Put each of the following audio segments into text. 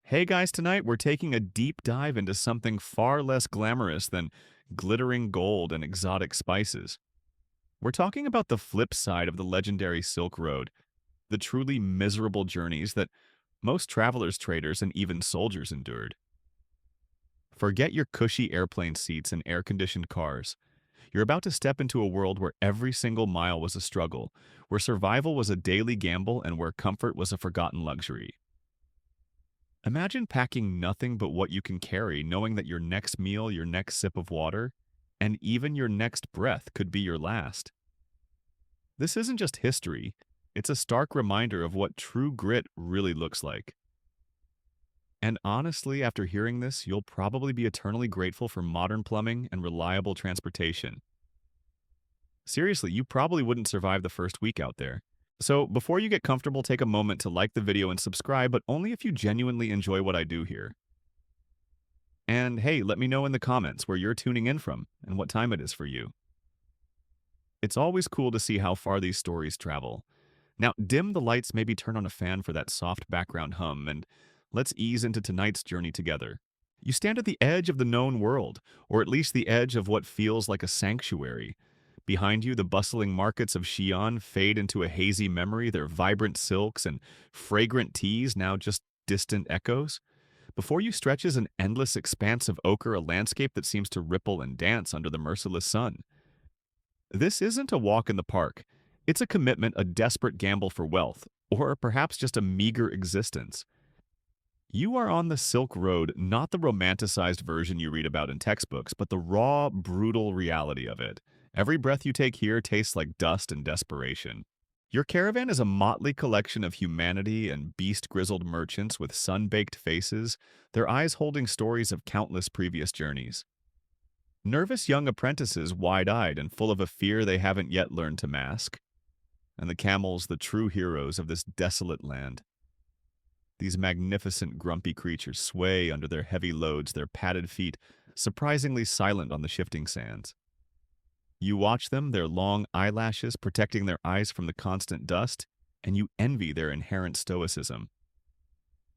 Hey guys, tonight we're taking a deep dive into something far less glamorous than glittering gold and exotic spices. We're talking about the flip side of the legendary Silk Road, the truly miserable journeys that most travelers, traders, and even soldiers endured. Forget your cushy airplane seats and air-conditioned cars. You're about to step into a world where every single mile was a struggle, where survival was a daily gamble, and where comfort was a forgotten luxury. Imagine packing nothing but what you can carry, knowing that your next meal, your next sip of water, and even your next breath could be your last. This isn't just history, it's a stark reminder of what true grit really looks like. And honestly, after hearing this, you'll probably be eternally grateful for modern plumbing and reliable transportation. Seriously, you probably wouldn't survive the first week out there. So, before you get comfortable, take a moment to like the video and subscribe, but only if you genuinely enjoy what I do here. And hey, let me know in the comments where you're tuning in from and what time it is for you. It's always cool to see how far these stories travel. Now, dim the lights, maybe turn on a fan for that soft background hum, and let's ease into tonight's journey together. You stand at the edge of the known world, or at least the edge of what feels like a sanctuary. Behind you, the bustling markets of Xi'an fade into a hazy memory, their vibrant silks and fragrant teas now just distant echoes. Before you stretches an endless expanse of ochre, a landscape that seems to ripple and dance under the merciless sun. This isn't a walk in the park. It's a commitment, a desperate gamble for wealth, or perhaps just a meager existence. You are on the Silk Road, not the romanticized version you read about in textbooks, but the raw, brutal reality of it. Every breath you take here tastes like dust and desperation. Your caravan is a motley collection of humanity and beast-grizzled merchants with sun-baked faces, their eyes holding stories of countless previous journeys. Nervous young apprentices, wide-eyed and full of a fear they haven't yet learned to mask. And the camels, the true heroes of this desolate land. These magnificent, grumpy creatures sway under their heavy loads, their padded feet surprisingly silent on the shifting sands. You watch them, their long eyelashes protecting their eyes from the constant dust, and you envy their inherent stoicism.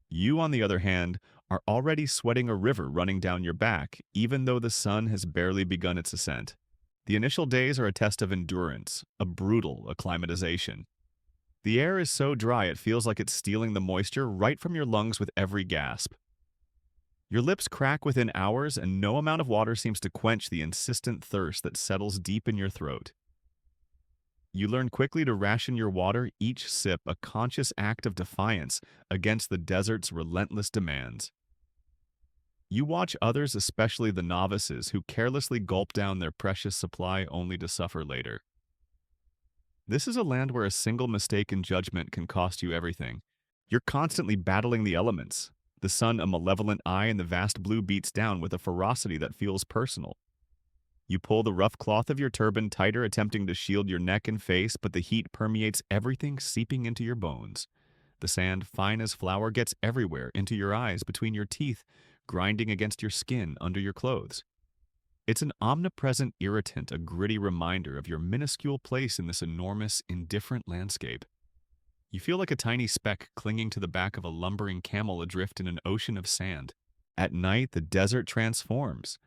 You, on the other hand, are already sweating a river running down your back, even though the sun has barely begun its ascent. The initial days are a test of endurance, a brutal acclimatization. The air is so dry it feels like it's stealing the moisture right from your lungs with every gasp. Your lips crack within hours, and no amount of water seems to quench the insistent thirst that settles deep in your throat. You learn quickly to ration your water, each sip a conscious act of defiance against the desert's relentless demands. You watch others, especially the novices, who carelessly gulp down their precious supply only to suffer later. This is a land where a single mistake in judgment can cost you everything. You're constantly battling the elements. The sun a malevolent eye, and the vast blue beats down with a ferocity that feels personal. You pull the rough cloth of your turban tighter, attempting to shield your neck and face, but the heat permeates everything, seeping into your bones. The sand, fine as flour, gets everywhere, into your eyes, between your teeth, grinding against your skin, under your clothes. It's an omnipresent irritant, a gritty reminder of your minuscule place in this enormous, indifferent landscape. You feel like a tiny speck clinging to the back of a lumbering camel adrift in an ocean of sand. At night, the desert transforms.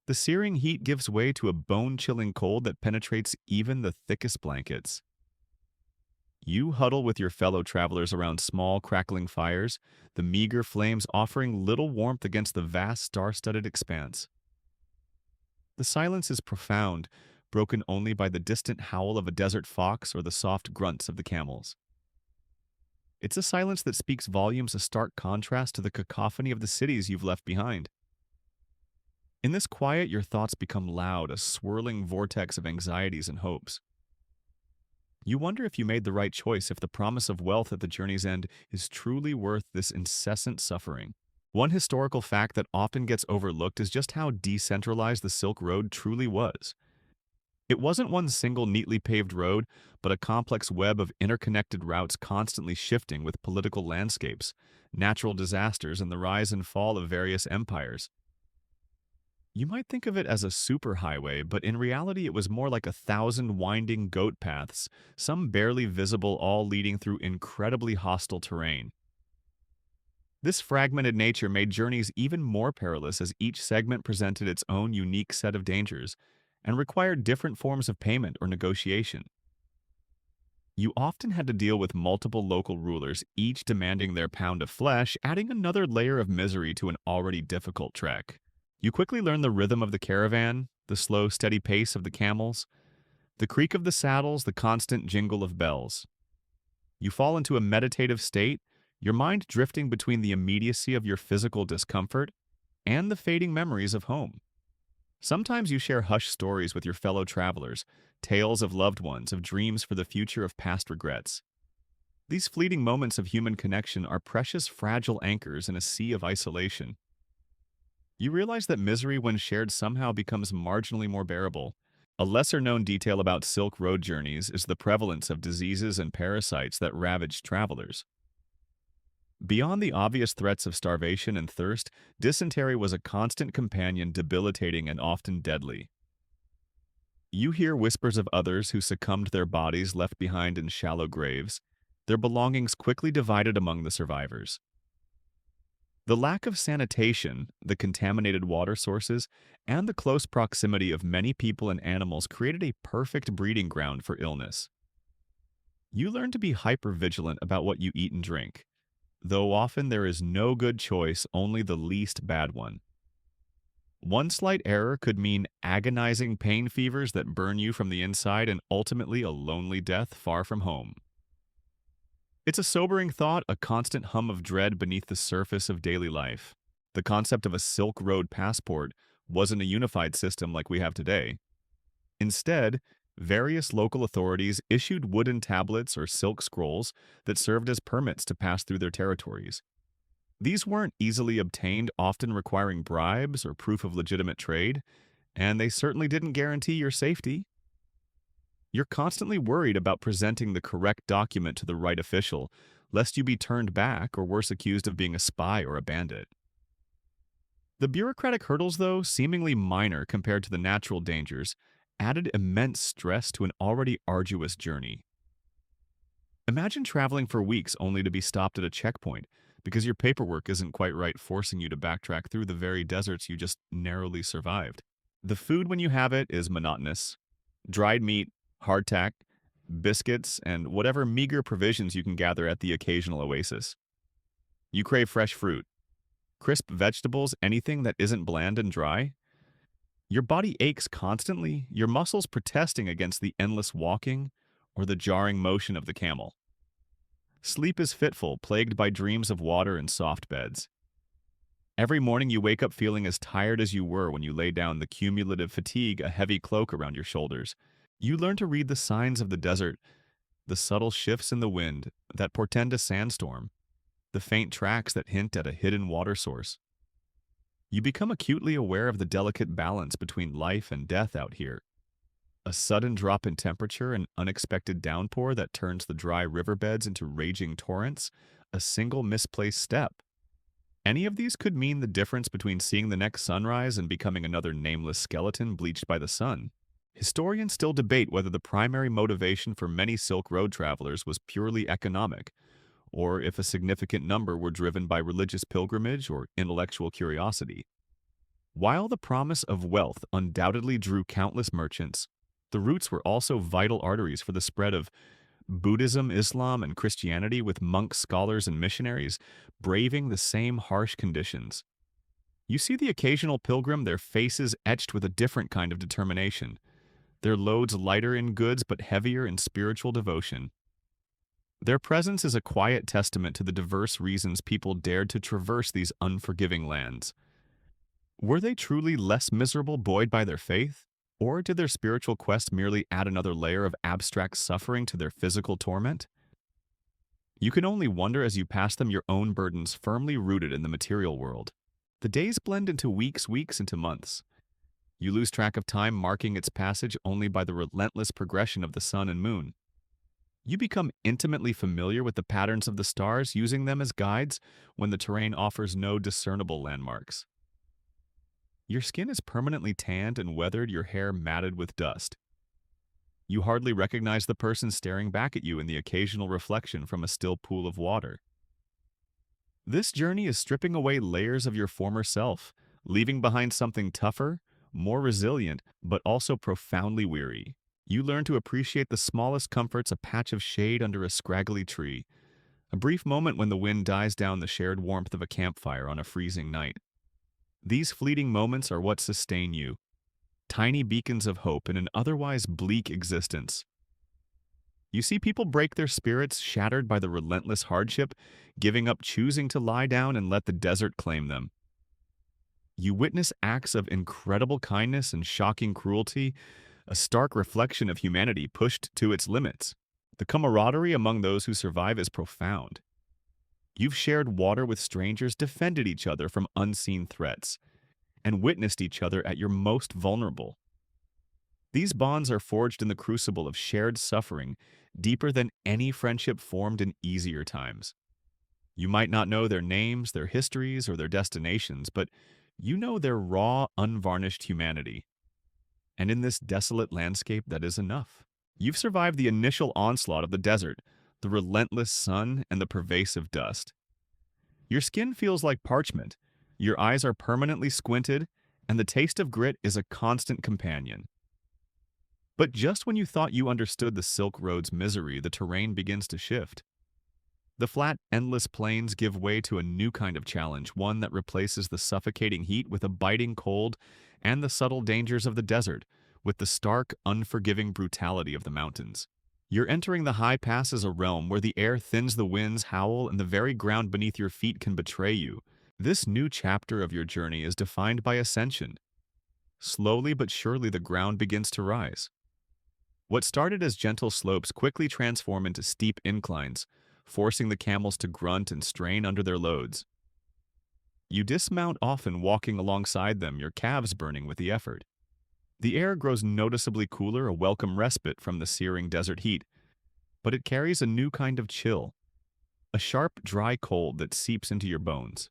The searing heat gives way to a bone-chilling cold that penetrates even the thickest blankets. You huddle with your fellow travelers around small, crackling fires, the meager flames offering little warmth against the vast, star-studded expanse. The silence is profound, broken only by the distant howl of a desert fox or the soft grunts of the camels. It's a silence that speaks volumes, a stark contrast to the cacophony of the cities you've left behind. In this quiet, your thoughts become loud, a swirling vortex of anxieties and hopes. You wonder if you made the right choice, if the promise of wealth at the journey's end is truly worth this incessant suffering. One historical fact that often gets overlooked is just how decentralized the Silk Road truly was. It wasn't one single neatly paved road, but a complex web of interconnected routes constantly shifting with political landscapes, natural disasters, and the rise and fall of various empires. You might think of it as a superhighway, but in reality it was more like 1,000 winding goat paths, some barely visible, all leading through incredibly hostile terrain. This fragmented nature made journeys even more perilous as each segment presented its own unique set of dangers and required different forms of payment or negotiation. You often had to deal with multiple local rulers, each demanding their pound of flesh, adding another layer of misery to an already difficult trek. You quickly learn the rhythm of the caravan, the slow, steady pace of the camels, the creak of the saddles, the constant jingle of bells. You fall into a meditative state, your mind drifting between the immediacy of your physical discomfort and the fading memories of home. Sometimes you share hushed stories with your fellow travelers, tales of loved ones, of dreams for the future, of past regrets. These fleeting moments of human connection are precious, fragile anchors in a sea of isolation. You realize that misery, when shared, somehow becomes marginally more bearable. A lesser-known detail about Silk Road journeys is the prevalence of diseases and parasites that ravaged travelers. Beyond the obvious threats of starvation and thirst, dysentery was a constant companion, debilitating and often deadly. You hear whispers of others who succumbed, their bodies left behind in shallow graves, their belongings quickly divided among the survivors. The lack of sanitation, the contaminated water sources, and the close proximity of many people and animals created a perfect breeding ground for illness. You learn to be hypervigilant about what you eat and drink, though often there is no good choice, only the least bad one. One slight error could mean agonizing pain fevers that burn you from the inside and ultimately a lonely death far from home. It's a sobering thought, a constant hum of dread beneath the surface of daily life. The concept of a Silk Road passport wasn't a unified system like we have today. Instead, various local authorities issued wooden tablets or silk scrolls that served as permits to pass through their territories. These weren't easily obtained, often requiring bribes or proof of legitimate trade, and they certainly didn't guarantee your safety. You're constantly worried about presenting the correct document to the right official, lest you be turned back or worse, accused of being a spy or a bandit. The bureaucratic hurdles, though, seemingly minor compared to the natural dangers, added immense stress to an already arduous journey. Imagine traveling for weeks only to be stopped at a checkpoint because your paperwork isn't quite right, forcing you to backtrack through the very deserts you just narrowly survived. The food, when you have it, is monotonous. Dried meat, hardtack, biscuits, and whatever meager provisions you can gather at the occasional oasis. You crave fresh fruit, crisp vegetables, anything that isn't bland and dry. Your body aches constantly, your muscles protesting against the endless walking or the jarring motion of the camel. Sleep is fitful, plagued by dreams of water and soft beds. Every morning you wake up feeling as tired as you were when you lay down, the cumulative fatigue, a heavy cloak around your shoulders. You learn to read the signs of the desert, the subtle shifts in the wind that portend a sandstorm, the faint tracks that hint at a hidden water source. You become acutely aware of the delicate balance between life and death out here. A sudden drop in temperature, an unexpected downpour that turns the dry riverbeds into raging torrents, a single misplaced step. Any of these could mean the difference between seeing the next sunrise and becoming another nameless skeleton bleached by the sun. Historians still debate whether the primary motivation for many Silk Road travelers was purely economic, or if a significant number were driven by religious pilgrimage or intellectual curiosity. While the promise of wealth undoubtedly drew countless merchants, the routes were also vital arteries for the spread of Buddhism, Islam, and Christianity, with monks, scholars, and missionaries braving the same harsh conditions. You see the occasional pilgrim, their faces etched with a different kind of determination, their loads lighter in goods but heavier in spiritual devotion. Their presence is a quiet testament to the diverse reasons people dared to traverse these unforgiving lands. Were they truly less miserable buoyed by their faith? Or did their spiritual quest merely add another layer of abstract suffering to their physical torment? You can only wonder as you pass them, your own burdens firmly rooted in the material world. The days blend into weeks, weeks into months. You lose track of time, marking its passage only by the relentless progression of the sun and moon. You become intimately familiar with the patterns of the stars, using them as guides when the terrain offers no discernible landmarks. Your skin is permanently tanned and weathered, your hair matted with dust. You hardly recognize the person staring back at you in the occasional reflection from a still pool of water. This journey is stripping away layers of your former self, leaving behind something tougher, more resilient, but also profoundly weary. You learn to appreciate the smallest comforts, a patch of shade under a scraggly tree, a brief moment when the wind dies down, the shared warmth of a campfire on a freezing night. These fleeting moments are what sustain you, tiny beacons of hope in an otherwise bleak existence. You see people break their spirits, shattered by the relentless hardship, giving up, choosing to lie down and let the desert claim them. You witness acts of incredible kindness and shocking cruelty, a stark reflection of humanity pushed to its limits. The camaraderie among those who survive is profound. You've shared water with strangers, defended each other from unseen threats, and witnessed each other at your most vulnerable. These bonds are forged in the crucible of shared suffering, deeper than any friendship formed in easier times. You might not know their names, their histories, or their destinations, but you know their raw, unvarnished humanity. And in this desolate landscape, that is enough. You've survived the initial onslaught of the desert, the relentless sun, and the pervasive dust. Your skin feels like parchment, your eyes are permanently squinted, and the taste of grit is a constant companion. But just when you thought you understood the Silk Road's misery, the terrain begins to shift. The flat, endless plains give way to a new kind of challenge, one that replaces the suffocating heat with a biting cold and the subtle dangers of the desert with the stark, unforgiving brutality of the mountains. You're entering the high passes, a realm where the air thins, the winds howl, and the very ground beneath your feet can betray you. This new chapter of your journey is defined by ascension. Slowly but surely the ground begins to rise. What started as gentle slopes quickly transform into steep inclines, forcing the camels to grunt and strain under their loads. You dismount, often walking alongside them, your calves burning with the effort. The air grows noticeably cooler, a welcome respite from the searing desert heat, but it carries a new kind of chill, a sharp, dry cold that seeps into your bones.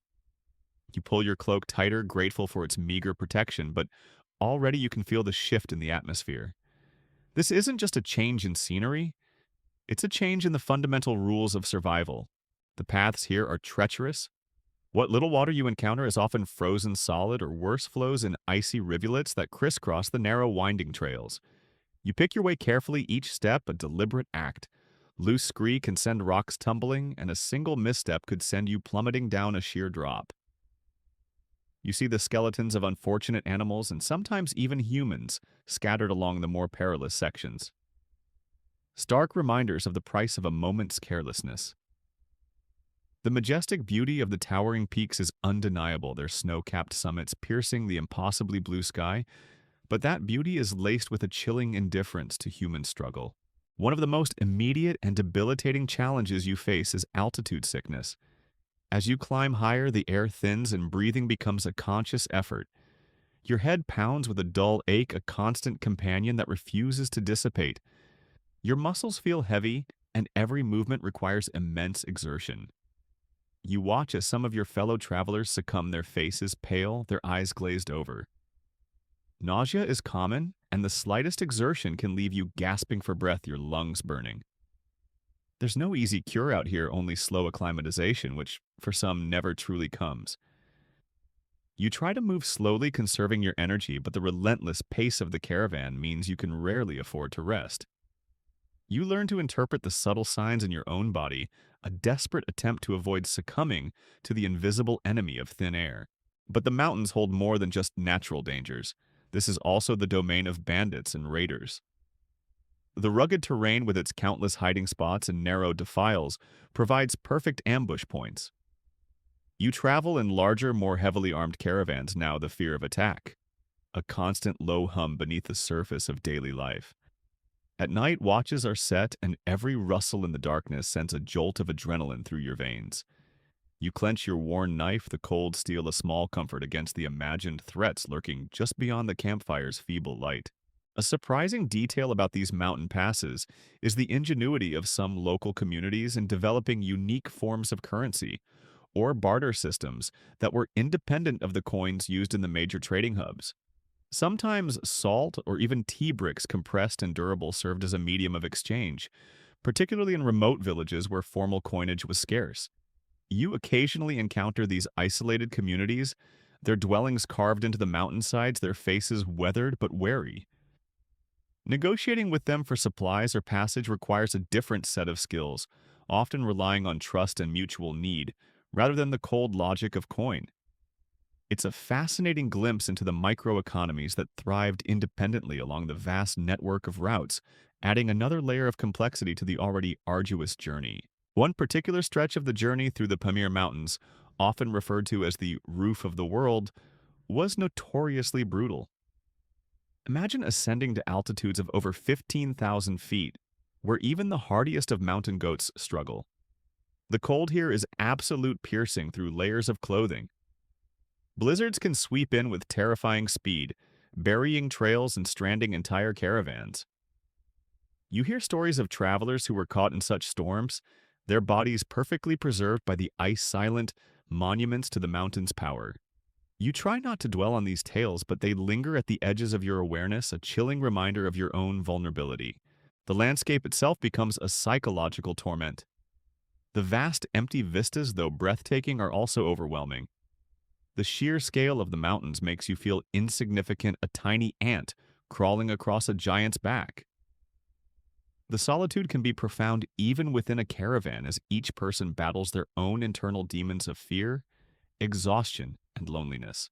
You pull your cloak tighter, grateful for its meager protection, but already you can feel the shift in the atmosphere. This isn't just a change in scenery, it's a change in the fundamental rules of survival. The paths here are treacherous. What little water you encounter is often frozen solid, or worse, flows in icy rivulets that crisscross the narrow winding trails. You pick your way carefully, each step a deliberate act. Loose scree can send rocks tumbling, and a single misstep could send you plummeting down a sheer drop. You see the skeletons of unfortunate animals and sometimes even humans scattered along the more perilous sections. Stark reminders of the price of a moment's carelessness. The majestic beauty of the towering peaks is undeniable, their snow-capped summits piercing the impossibly blue sky, but that beauty is laced with a chilling indifference to human struggle. One of the most immediate and debilitating challenges you face is altitude sickness. As you climb higher, the air thins and breathing becomes a conscious effort. Your head pounds with a dull ache, a constant companion that refuses to dissipate. Your muscles feel heavy, and every movement requires immense exertion. You watch as some of your fellow travelers succumb, their faces pale, their eyes glazed over. Nausea is common, and the slightest exertion can leave you gasping for breath, your lungs burning. There's no easy cure out here, only slow acclimatization, which for some never truly comes. You try to move slowly, conserving your energy, but the relentless pace of the caravan means you can rarely afford to rest. You learn to interpret the subtle signs in your own body, a desperate attempt to avoid succumbing to the invisible enemy of thin air. But the mountains hold more than just natural dangers. This is also the domain of bandits and raiders. The rugged terrain, with its countless hiding spots and narrow defiles, provides perfect ambush points. You travel in larger, more heavily armed caravans, now the fear of attack, a constant low hum beneath the surface of daily life. At night, watches are set, and every rustle in the darkness sends a jolt of adrenaline through your veins. You clench your worn knife, the cold steel a small comfort against the imagined threats lurking just beyond the campfire's feeble light. A surprising detail about these mountain passes is the ingenuity of some local communities in developing unique forms of currency, or barter systems, that were independent of the coins used in the major trading hubs. Sometimes salt or even tea bricks, compressed and durable, served as a medium of exchange, particularly in remote villages where formal coinage was scarce. You occasionally encounter these isolated communities, their dwellings carved into the mountainsides, their faces weathered but wary. Negotiating with them for supplies or passage requires a different set of skills, often relying on trust and mutual need, rather than the cold logic of coin. It's a fascinating glimpse into the microeconomies that thrived independently along the vast network of routes, adding another layer of complexity to the already arduous journey. One particular stretch of the journey through the Pamir Mountains, often referred to as the roof of the world, was notoriously brutal. Imagine ascending to altitudes of over 15,000 feet, where even the hardiest of mountain goats struggle. The cold here is absolute, piercing through layers of clothing. Blizzards can sweep in with terrifying speed, burying trails and stranding entire caravans. You hear stories of travelers who were caught in such storms, their bodies perfectly preserved by the ice-silent monuments to the mountain's power. You try not to dwell on these tales, but they linger at the edges of your awareness, a chilling reminder of your own vulnerability. The landscape itself becomes a psychological torment. The vast, empty vistas, though breathtaking, are also overwhelming. The sheer scale of the mountains makes you feel insignificant, a tiny ant crawling across a giant's back. The solitude can be profound even within a caravan, as each person battles their own internal demons of fear, exhaustion, and loneliness.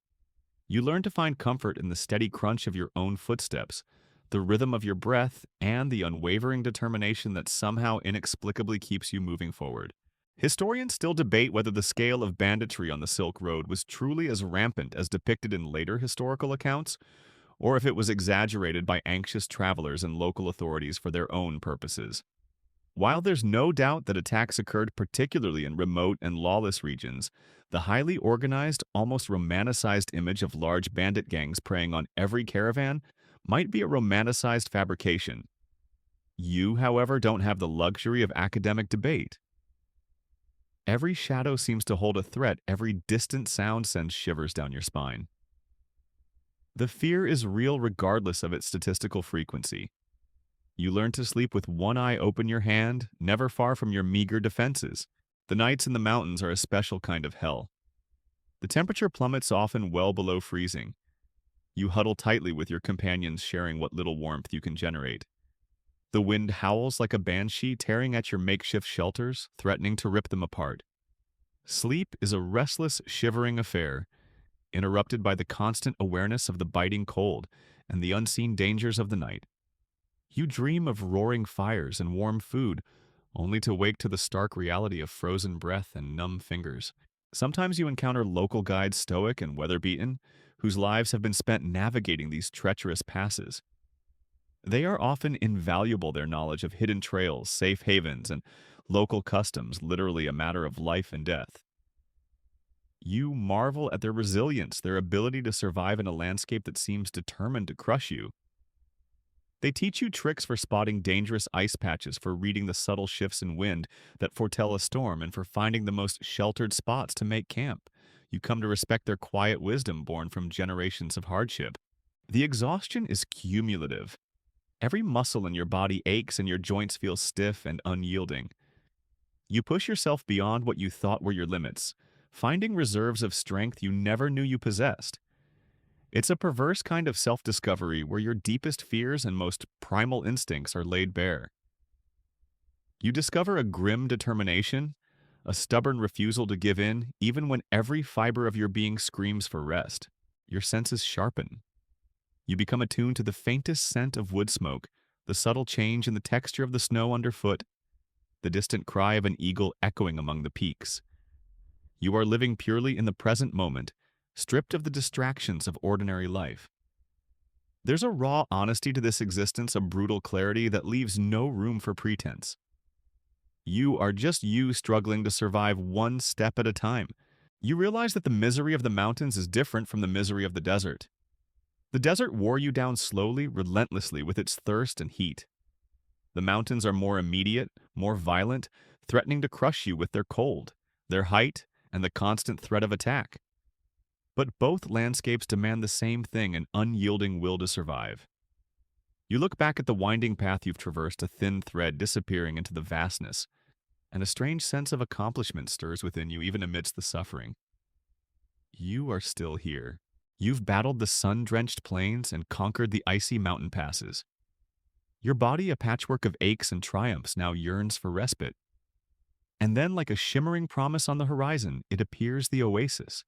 You learn to find comfort in the steady crunch of your own footsteps, the rhythm of your breath, and the unwavering determination that somehow inexplicably keeps you moving forward. Historians still debate whether the scale of banditry on the Silk Road was truly as rampant as depicted in later historical accounts, or if it was exaggerated by anxious travelers and local authorities for their own purposes. While there's no doubt that attacks occurred particularly in remote and lawless regions, the highly organized, almost romanticized image of large bandit gangs preying on every caravan might be a romanticized fabrication. You, however, don't have the luxury of academic debate. Every shadow seems to hold a threat, every distant sound sends shivers down your spine. The fear is real regardless of its statistical frequency. You learn to sleep with one eye open your hand, never far from your meager defenses. The nights in the mountains are a special kind of hell. The temperature plummets, often well below freezing. You huddle tightly with your companions, sharing what little warmth you can generate. The wind howls like a banshee, tearing at your makeshift shelters, threatening to rip them apart. Sleep is a restless, shivering affair, interrupted by the constant awareness of the biting cold and the unseen dangers of the night. You dream of roaring fires and warm food, only to wake to the stark reality of frozen breath and numb fingers. Sometimes you encounter local guides, stoic and weather-beaten, whose lives have been spent navigating these treacherous passes. They are often invaluable, their knowledge of hidden trails, safe havens, and local customs, literally a matter of life and death. You marvel at their resilience, their ability to survive in a landscape that seems determined to crush you. They teach you tricks for spotting dangerous ice patches, for reading the subtle shifts in wind that foretell a storm, and for finding the most sheltered spots to make camp. You come to respect their quiet wisdom born from generations of hardship. The exhaustion is cumulative. Every muscle in your body aches and your joints feel stiff and unyielding. You push yourself beyond what you thought were your limits, finding reserves of strength you never knew you possessed. It's a perverse kind of self-discovery where your deepest fears and most primal instincts are laid bare. You discover a grim determination, a stubborn refusal to give in, even when every fiber of your being screams for rest. Your senses sharpen. You become attuned to the faintest scent of wood smoke, the subtle change in the texture of the snow underfoot, the distant cry of an eagle echoing among the peaks. You are living purely in the present moment, stripped of the distractions of ordinary life. There's a raw honesty to this existence, a brutal clarity that leaves no room for pretense. You are just you, struggling to survive one step at a time. You realize that the misery of the mountains is different from the misery of the desert. The desert wore you down slowly, relentlessly, with its thirst and heat. The mountains are more immediate, more violent, threatening to crush you with their cold, their height, and the constant threat of attack. But both landscapes demand the same thing, an unyielding will to survive. You look back at the winding path you've traversed, a thin thread disappearing into the vastness. and a strange sense of accomplishment stirs within you even amidst the suffering. You are still here. You've battled the sun-drenched plains and conquered the icy mountain passes. Your body, a patchwork of aches and triumphs, now yearns for respite. And then, like a shimmering promise on the horizon, it appears the oasis.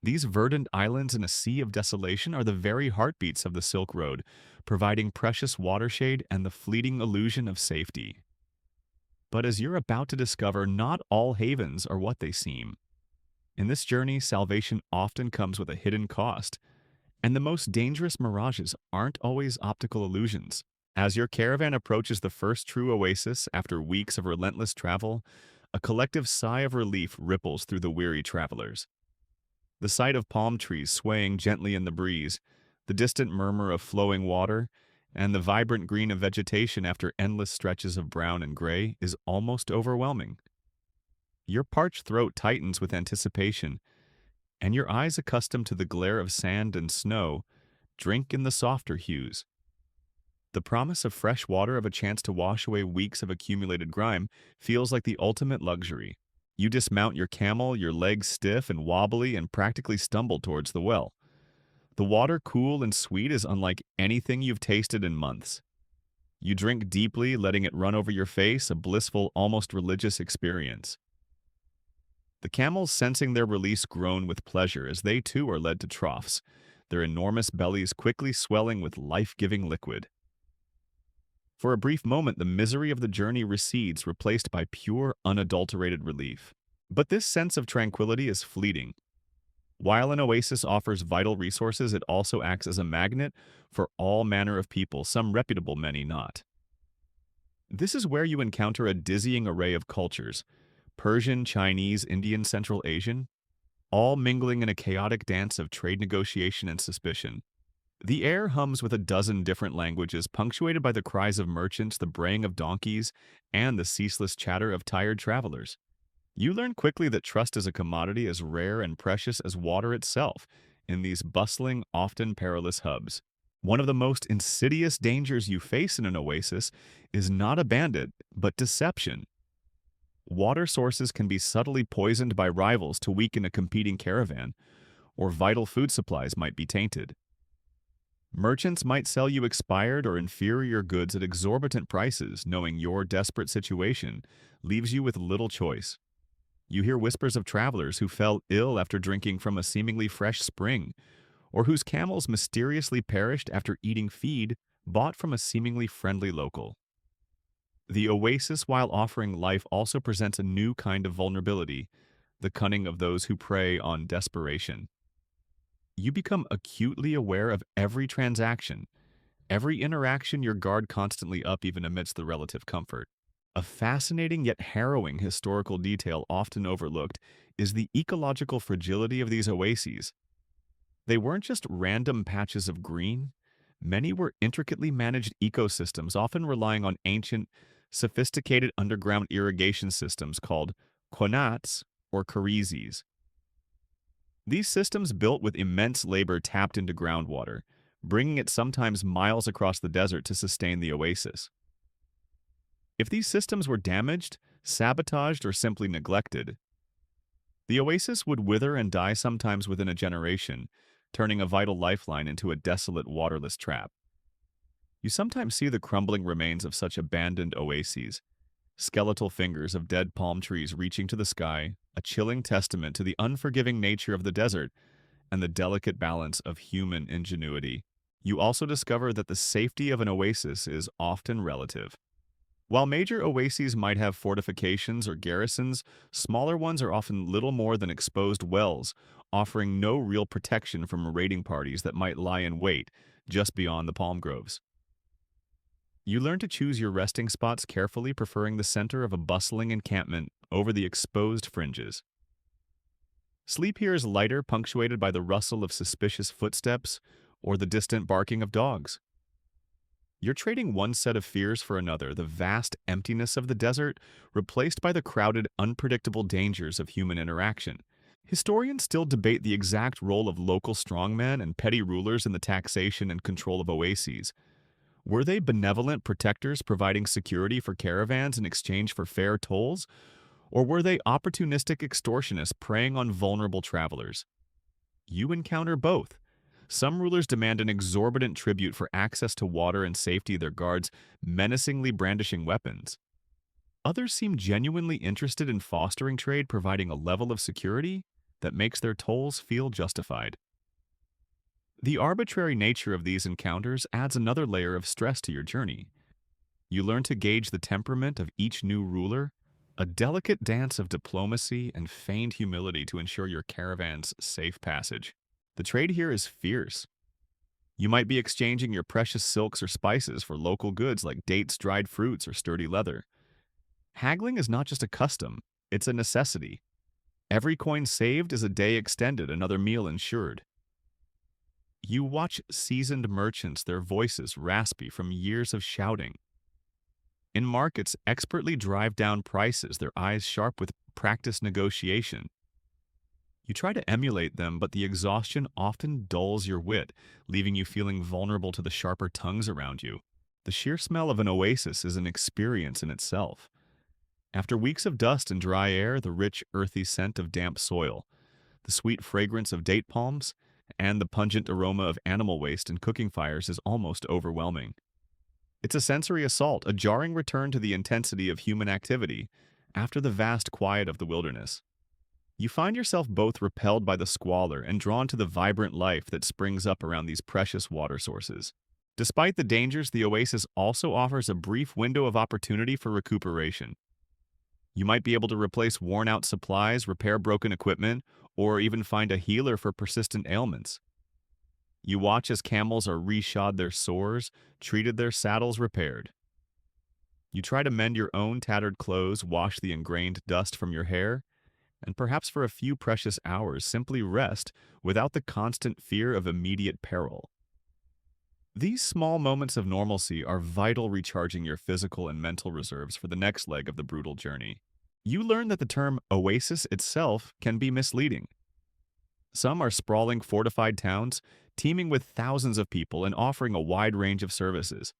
These verdant islands in a sea of desolation are the very heartbeats of the Silk Road, providing precious watershade and the fleeting illusion of safety. But as you're about to discover, not all havens are what they seem. In this journey, salvation often comes with a hidden cost, and the most dangerous mirages aren't always optical illusions. As your caravan approaches the first true oasis after weeks of relentless travel, a collective sigh of relief ripples through the weary travelers. The sight of palm trees swaying gently in the breeze, the distant murmur of flowing water, and the vibrant green of vegetation after endless stretches of brown and gray is almost overwhelming. Your parched throat tightens with anticipation, and your eyes, accustomed to the glare of sand and snow, drink in the softer hues. The promise of fresh water, of a chance to wash away weeks of accumulated grime, feels like the ultimate luxury. You dismount your camel, your legs stiff and wobbly, and practically stumble towards the well. The water, cool and sweet, is unlike anything you've tasted in months. You drink deeply, letting it run over your face, a blissful, almost religious experience. The camels, sensing their release, groan with pleasure as they too are led to troughs, their enormous bellies quickly swelling with life-giving liquid. For a brief moment, the misery of the journey recedes, replaced by pure, unadulterated relief. But this sense of tranquility is fleeting. While an oasis offers vital resources, it also acts as a magnet for all manner of people, some reputable, many not. This is where you encounter a dizzying array of cultures: Persian, Chinese, Indian, Central Asian, all mingling in a chaotic dance of trade negotiation and suspicion. The air hums with a dozen different languages, punctuated by the cries of merchants, the braying of donkeys, and the ceaseless chatter of tired travelers. You learn quickly that trust is a commodity as rare and precious as water itself in these bustling, often perilous hubs. One of the most insidious dangers you face in an oasis is not a bandit, but deception. Water sources can be subtly poisoned by rivals to weaken a competing caravan, or vital food supplies might be tainted. Merchants might sell you expired or inferior goods at exorbitant prices, knowing your desperate situation leaves you with little choice. You hear whispers of travelers who fell ill after drinking from a seemingly fresh spring, or whose camels mysteriously perished after eating feed bought from a seemingly friendly local. The oasis, while offering life, also presents a new kind of vulnerability: the cunning of those who prey on desperation. You become acutely aware of every transaction, every interaction, your guard constantly up even amidst the relative comfort. A fascinating yet harrowing historical detail often overlooked is the ecological fragility of these oases. They weren't just random patches of green. Many were intricately managed ecosystems, often relying on ancient, sophisticated underground irrigation systems called qanats or kharizis. These systems, built with immense labor, tapped into groundwater, bringing it sometimes miles across the desert to sustain the oasis. If these systems were damaged, sabotaged, or simply neglected, the oasis would wither and die, sometimes within a generation, turning a vital lifeline into a desolate, waterless trap. You sometimes see the crumbling remains of such abandoned oases, skeletal fingers of dead palm trees reaching to the sky, a chilling testament to the unforgiving nature of the desert and the delicate balance of human ingenuity. You also discover that the safety of an oasis is often relative. While major oases might have fortifications or garrisons, smaller ones are often little more than exposed wells, offering no real protection from raiding parties that might lie in wait just beyond the palm groves. You learn to choose your resting spots carefully, preferring the center of a bustling encampment over the exposed fringes. Sleep here is lighter, punctuated by the rustle of suspicious footsteps or the distant barking of dogs. You're trading one set of fears for another, the vast emptiness of the desert replaced by the crowded, unpredictable dangers of human interaction. Historians still debate the exact role of local strongmen and petty rulers in the taxation and control of oases. Were they benevolent protectors providing security for caravans in exchange for fair tolls? Or were they opportunistic extortionists preying on vulnerable travelers? You encounter both. Some rulers demand an exorbitant tribute for access to water and safety, their guards menacingly brandishing weapons. Others seem genuinely interested in fostering trade, providing a level of security that makes their tolls feel justified. The arbitrary nature of these encounters adds another layer of stress to your journey. You learn to gauge the temperament of each new ruler, a delicate dance of diplomacy and feigned humility to ensure your caravan's safe passage. The trade here is fierce. You might be exchanging your precious silks or spices for local goods like dates, dried fruits, or sturdy leather. Haggling is not just a custom, it's a necessity. Every coin saved is a day extended, another meal ensured. You watch seasoned merchants, their voices raspy from years of shouting. In markets, expertly drive down prices, their eyes sharp with practiced negotiation. You try to emulate them, but the exhaustion often dulls your wit, leaving you feeling vulnerable to the sharper tongues around you. The sheer smell of an oasis is an experience in itself. After weeks of dust and dry air, the rich, earthy scent of damp soil, the sweet fragrance of date palms, and the pungent aroma of animal waste and cooking fires is almost overwhelming. It's a sensory assault, a jarring return to the intensity of human activity after the vast quiet of the wilderness. You find yourself both repelled by the squalor and drawn to the vibrant life that springs up around these precious water sources. Despite the dangers, the oasis also offers a brief window of opportunity for recuperation. You might be able to replace worn-out supplies, repair broken equipment, or even find a healer for persistent ailments. You watch as camels are reshod their sores, treated their saddles repaired. You try to mend your own tattered clothes, wash the ingrained dust from your hair, and perhaps for a few precious hours simply rest without the constant fear of immediate peril. These small moments of normalcy are vital, recharging your physical and mental reserves for the next leg of the brutal journey. You learn that the term oasis itself can be misleading. Some are sprawling fortified towns, teeming with thousands of people and offering a wide range of services.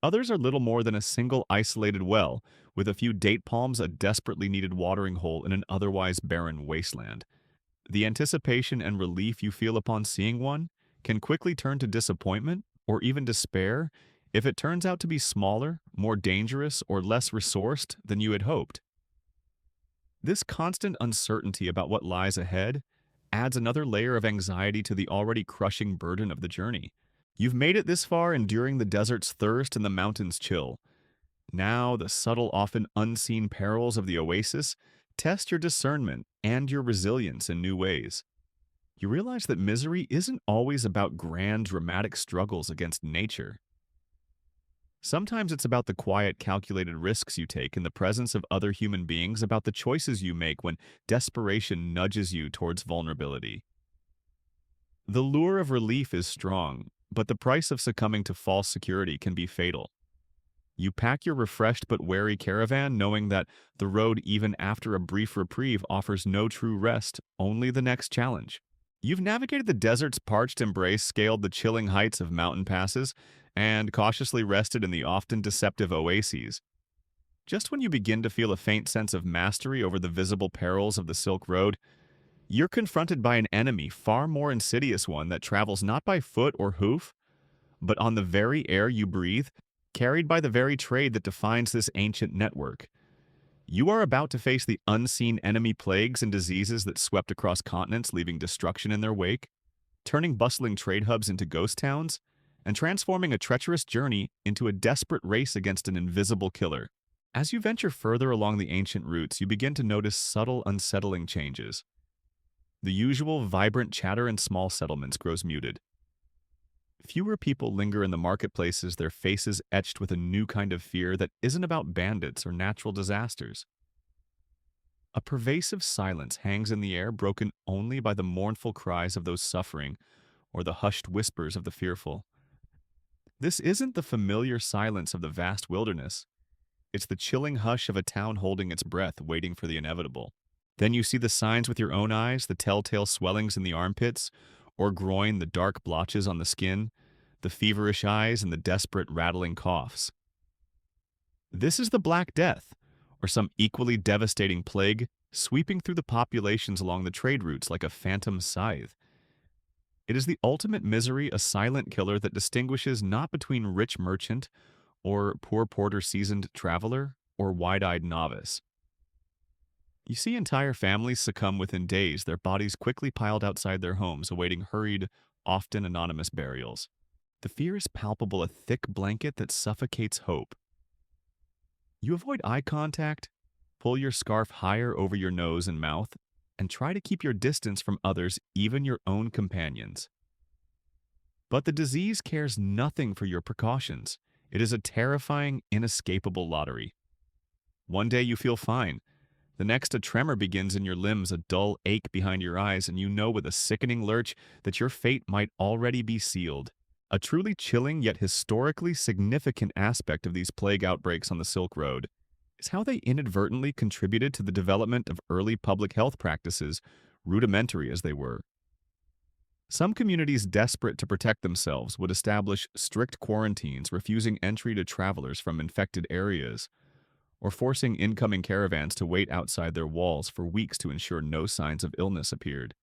Others are little more than a single isolated well, with a few date palms, a desperately needed watering hole in an otherwise barren wasteland. The anticipation and relief you feel upon seeing one can quickly turn to disappointment or even despair if it turns out to be smaller, more dangerous, or less resourced than you had hoped. This constant uncertainty about what lies ahead adds another layer of anxiety to the already crushing burden of the journey. You've made it this far, enduring the desert's thirst and the mountain's chill. Now, the subtle, often unseen perils of the oasis test your discernment and your resilience in new ways. You realize that misery isn't always about grand, dramatic struggles against nature. Sometimes it's about the quiet, calculated risks you take in the presence of other human beings, about the choices you make when desperation nudges you towards vulnerability. The lure of relief is strong, but the price of succumbing to false security can be fatal. You pack your refreshed but wary caravan, knowing that the road, even after a brief reprieve, offers no true rest, only the next challenge. You've navigated the desert's parched embrace, scaled the chilling heights of mountain passes, and cautiously rested in the often deceptive oases. Just when you begin to feel a faint sense of mastery over the visible perils of the Silk Road, you're confronted by an enemy, far more insidious one, that travels not by foot or hoof, but on the very air you breathe, carried by the very trade that defines this ancient network. You are about to face the unseen enemy plagues and diseases that swept across continents, leaving destruction in their wake, turning bustling trade hubs into ghost towns, and transforming a treacherous journey into a desperate race against an invisible killer. As you venture further along the ancient routes, you begin to notice subtle, unsettling changes. The usual vibrant chatter in small settlements grows muted. Fewer people linger in the marketplaces, their faces etched with a new kind of fear that isn't about bandits or natural disasters. A pervasive silence hangs in the air, broken only by the mournful cries of those suffering or the hushed whispers of the fearful. This isn't the familiar silence of the vast wilderness. It's the chilling hush of a town holding its breath, waiting for the inevitable. Then you see the signs with your own eyes, the telltale swellings in the armpits or groin, the dark blotches on the skin, the feverish eyes, and the desperate rattling coughs. This is the Black Death, or some equally devastating plague sweeping through the populations along the trade routes like a phantom scythe. It is the ultimate misery, a silent killer that distinguishes not between rich merchant or poor porter seasoned traveler or wide-eyed novice. You see entire families succumb within days, their bodies quickly piled outside their homes, awaiting hurried, often anonymous burials. The fear is palpable, a thick blanket that suffocates hope. You avoid eye contact, pull your scarf higher over your nose and mouth, and try to keep your distance from others, even your own companions. But the disease cares nothing for your precautions. It is a terrifying, inescapable lottery. One day you feel fine. The next, a tremor begins in your limbs, a dull ache behind your eyes, and you know with a sickening lurch that your fate might already be sealed. A truly chilling yet historically significant aspect of these plague outbreaks on the Silk Road is how they inadvertently contributed to the development of early public health practices, rudimentary as they were. Some communities desperate to protect themselves would establish strict quarantines, refusing entry to travelers from infected areas, or forcing incoming caravans to wait outside their walls for weeks to ensure no signs of illness appeared.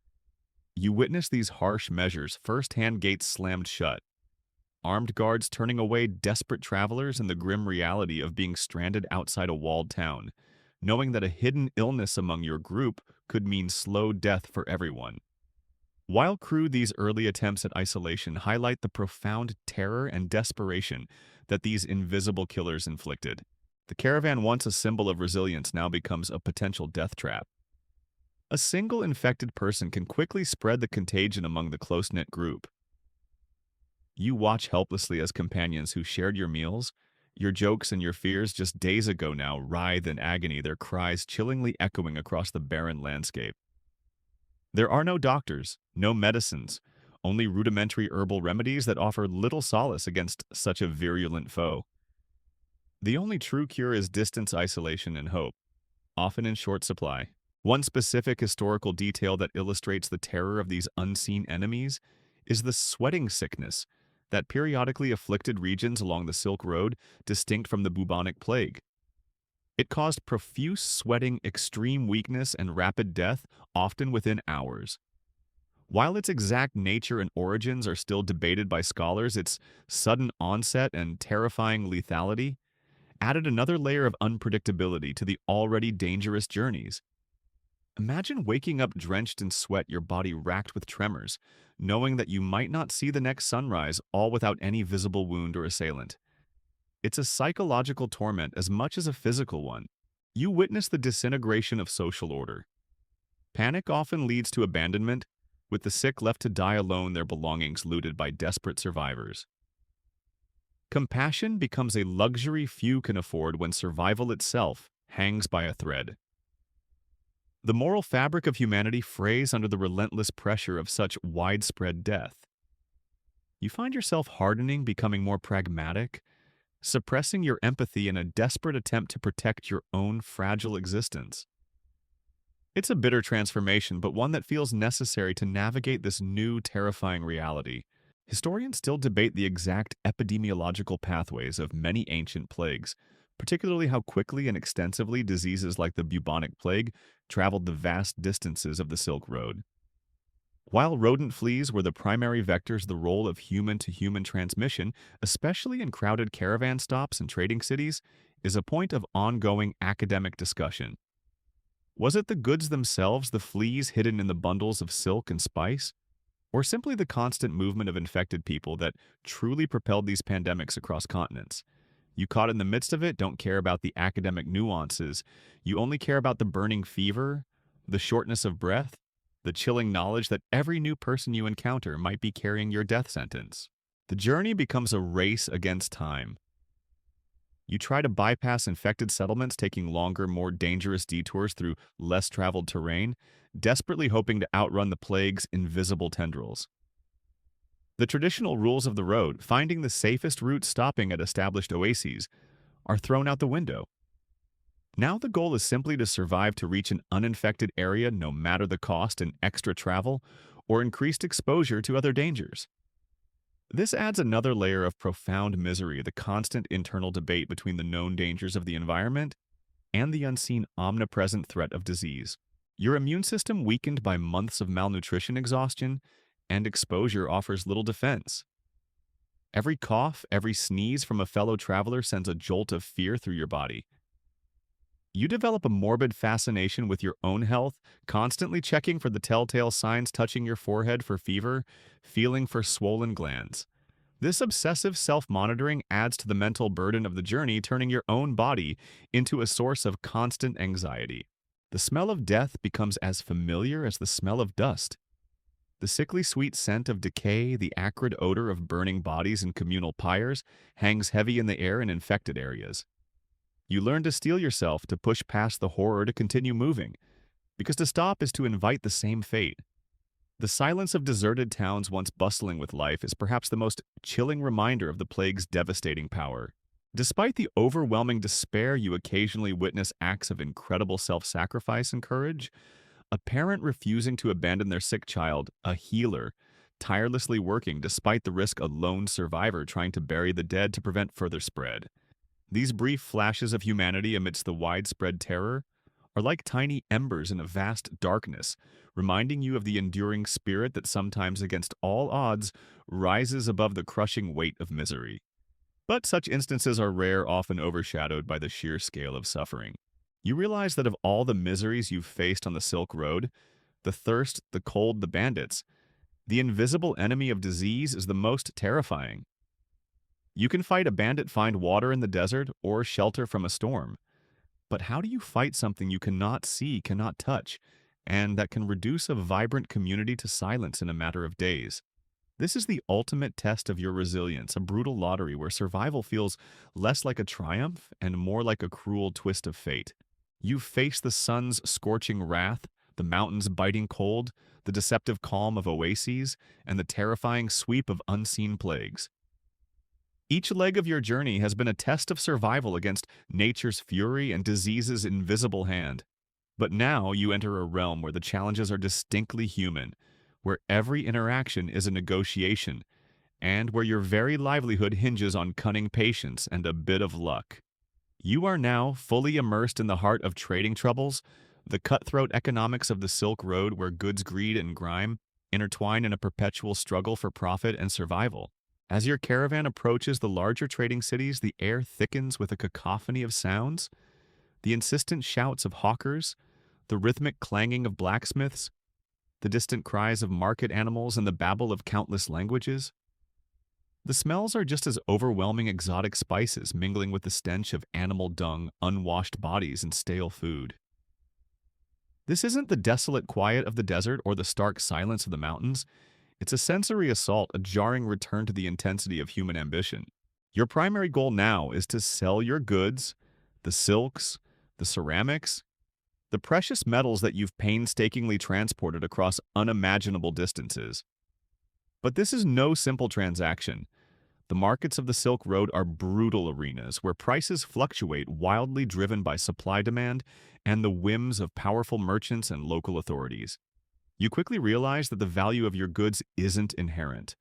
You witness these harsh measures, firsthand, gates slammed shut, armed guards turning away desperate travelers, and the grim reality of being stranded outside a walled town, knowing that a hidden illness among your group could mean slow death for everyone. While crude, these early attempts at isolation highlight the profound terror and desperation that these invisible killers inflicted. The caravan, once a symbol of resilience, now becomes a potential death trap. A single infected person can quickly spread the contagion among the close-knit group. You watch helplessly as companions who shared your meals, your jokes, and your fears just days ago now writhe in agony, their cries chillingly echoing across the barren landscape. There are no doctors, no medicines, only rudimentary herbal remedies that offer little solace against such a virulent foe. The only true cure is distance, isolation, and hope, often in short supply. One specific historical detail that illustrates the terror of these unseen enemies is the sweating sickness that periodically afflicted regions along the Silk Road, distinct from the bubonic plague. It caused profuse sweating, extreme weakness, and rapid death, often within hours. While its exact nature and origins are still debated by scholars, its sudden onset and terrifying lethality added another layer of unpredictability to the already dangerous journeys. Imagine waking up drenched in sweat, your body racked with tremors, knowing that you might not see the next sunrise, all without any visible wound or assailant. It's a psychological torment as much as a physical one. You witness the disintegration of social order. Panic often leads to abandonment, with the sick left to die alone, their belongings looted by desperate survivors. Compassion becomes a luxury few can afford when survival itself hangs by a thread. The moral fabric of humanity frays under the relentless pressure of such widespread death. You find yourself hardening, becoming more pragmatic, suppressing your empathy in a desperate attempt to protect your own fragile existence. It's a bitter transformation, but one that feels necessary to navigate this new, terrifying reality. Historians still debate the exact epidemiological pathways of many ancient plagues, particularly how quickly and extensively diseases like the bubonic plague traveled the vast distances of the Silk Road. While rodent fleas were the primary vectors, the role of human-to-human transmission, especially in crowded caravan stops and trading cities, is a point of ongoing academic discussion. Was it the goods themselves, the fleas hidden in the bundles of silk and spice, or simply the constant movement of infected people that truly propelled these pandemics across continents? You caught in the midst of it don't care about the academic nuances. You only care about the burning fever, the shortness of breath, the chilling knowledge that every new person you encounter might be carrying your death sentence. The journey becomes a race against time. You try to bypass infected settlements, taking longer, more dangerous detours through less traveled terrain, desperately hoping to outrun the plague's invisible tendrils. The traditional rules of the road, finding the safest route, stopping at established oases, are thrown out the window. Now the goal is simply to survive to reach an uninfected area, no matter the cost in extra travel or increased exposure to other dangers. This adds another layer of profound misery, the constant internal debate between the known dangers of the environment and the unseen omnipresent threat of disease. Your immune system, weakened by months of malnutrition, exhaustion, and exposure, offers little defense. Every cough, every sneeze from a fellow traveler sends a jolt of fear through your body. You develop a morbid fascination with your own health, constantly checking for the telltale signs, touching your forehead for fever, feeling for swollen glands. This obsessive self-monitoring adds to the mental burden of the journey, turning your own body into a source of constant anxiety. The smell of death becomes as familiar as the smell of dust. The sickly sweet scent of decay, the acrid odor of burning bodies and communal pyres, hangs heavy in the air in infected areas. You learn to steel yourself to push past the horror, to continue moving, because to stop is to invite the same fate. The silence of deserted towns once bustling with life is perhaps the most chilling reminder of the plague's devastating power. Despite the overwhelming despair, you occasionally witness acts of incredible self-sacrifice and courage. A parent refusing to abandon their sick child, a healer tirelessly working despite the risk, a lone survivor trying to bury the dead to prevent further spread. These brief flashes of humanity amidst the widespread terror are like tiny embers in a vast darkness, reminding you of the enduring spirit that sometimes, against all odds, rises above the crushing weight of misery. But such instances are rare, often overshadowed by the sheer scale of suffering. You realize that of all the miseries you've faced on the Silk Road, the thirst, the cold, the bandits, the invisible enemy of disease is the most terrifying. You can fight a bandit, find water in the desert, or shelter from a storm. But how do you fight something you cannot see, cannot touch, and that can reduce a vibrant community to silence in a matter of days? This is the ultimate test of your resilience, a brutal lottery where survival feels less like a triumph and more like a cruel twist of fate. You face the sun's scorching wrath, the mountains' biting cold, the deceptive calm of oases, and the terrifying sweep of unseen plagues. Each leg of your journey has been a test of survival against nature's fury and disease's invisible hand. But now you enter a realm where the challenges are distinctly human, where every interaction is a negotiation, and where your very livelihood hinges on cunning patience and a bit of luck. You are now fully immersed in the heart of trading troubles, the cutthroat economics of the Silk Road, where goods, greed, and grime intertwine in a perpetual struggle for profit and survival. As your caravan approaches the larger trading cities, the air thickens with a cacophony of sounds, the insistent shouts of hawkers, the rhythmic clanging of blacksmiths, the distant cries of market animals, and the babble of countless languages. The smells are just as overwhelming, exotic spices mingling with the stench of animal dung, unwashed bodies, and stale food. This isn't the desolate quiet of the desert or the stark silence of the mountains. It's a sensory assault, a jarring return to the intensity of human ambition. Your primary goal now is to sell your goods, the silks, the ceramics, the precious metals that you've painstakingly transported across unimaginable distances. But this is no simple transaction. The markets of the Silk Road are brutal arenas where prices fluctuate, wildly driven by supply-demand and the whims of powerful merchants and local authorities. You quickly realize that the value of your goods isn't inherent.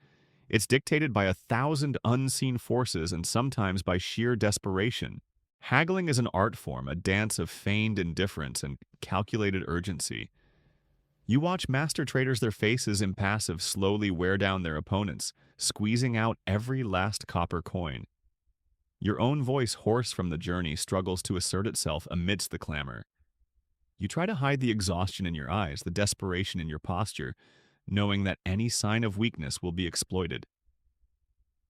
It's dictated by 1,000 unseen forces and sometimes by sheer desperation. Haggling is an art form, a dance of feigned indifference and calculated urgency. You watch master traders, their faces impassive, slowly wear down their opponents, squeezing out every last copper coin. Your own voice, hoarse from the journey, struggles to assert itself amidst the clamor. You try to hide the exhaustion in your eyes, the desperation in your posture, knowing that any sign of weakness will be exploited.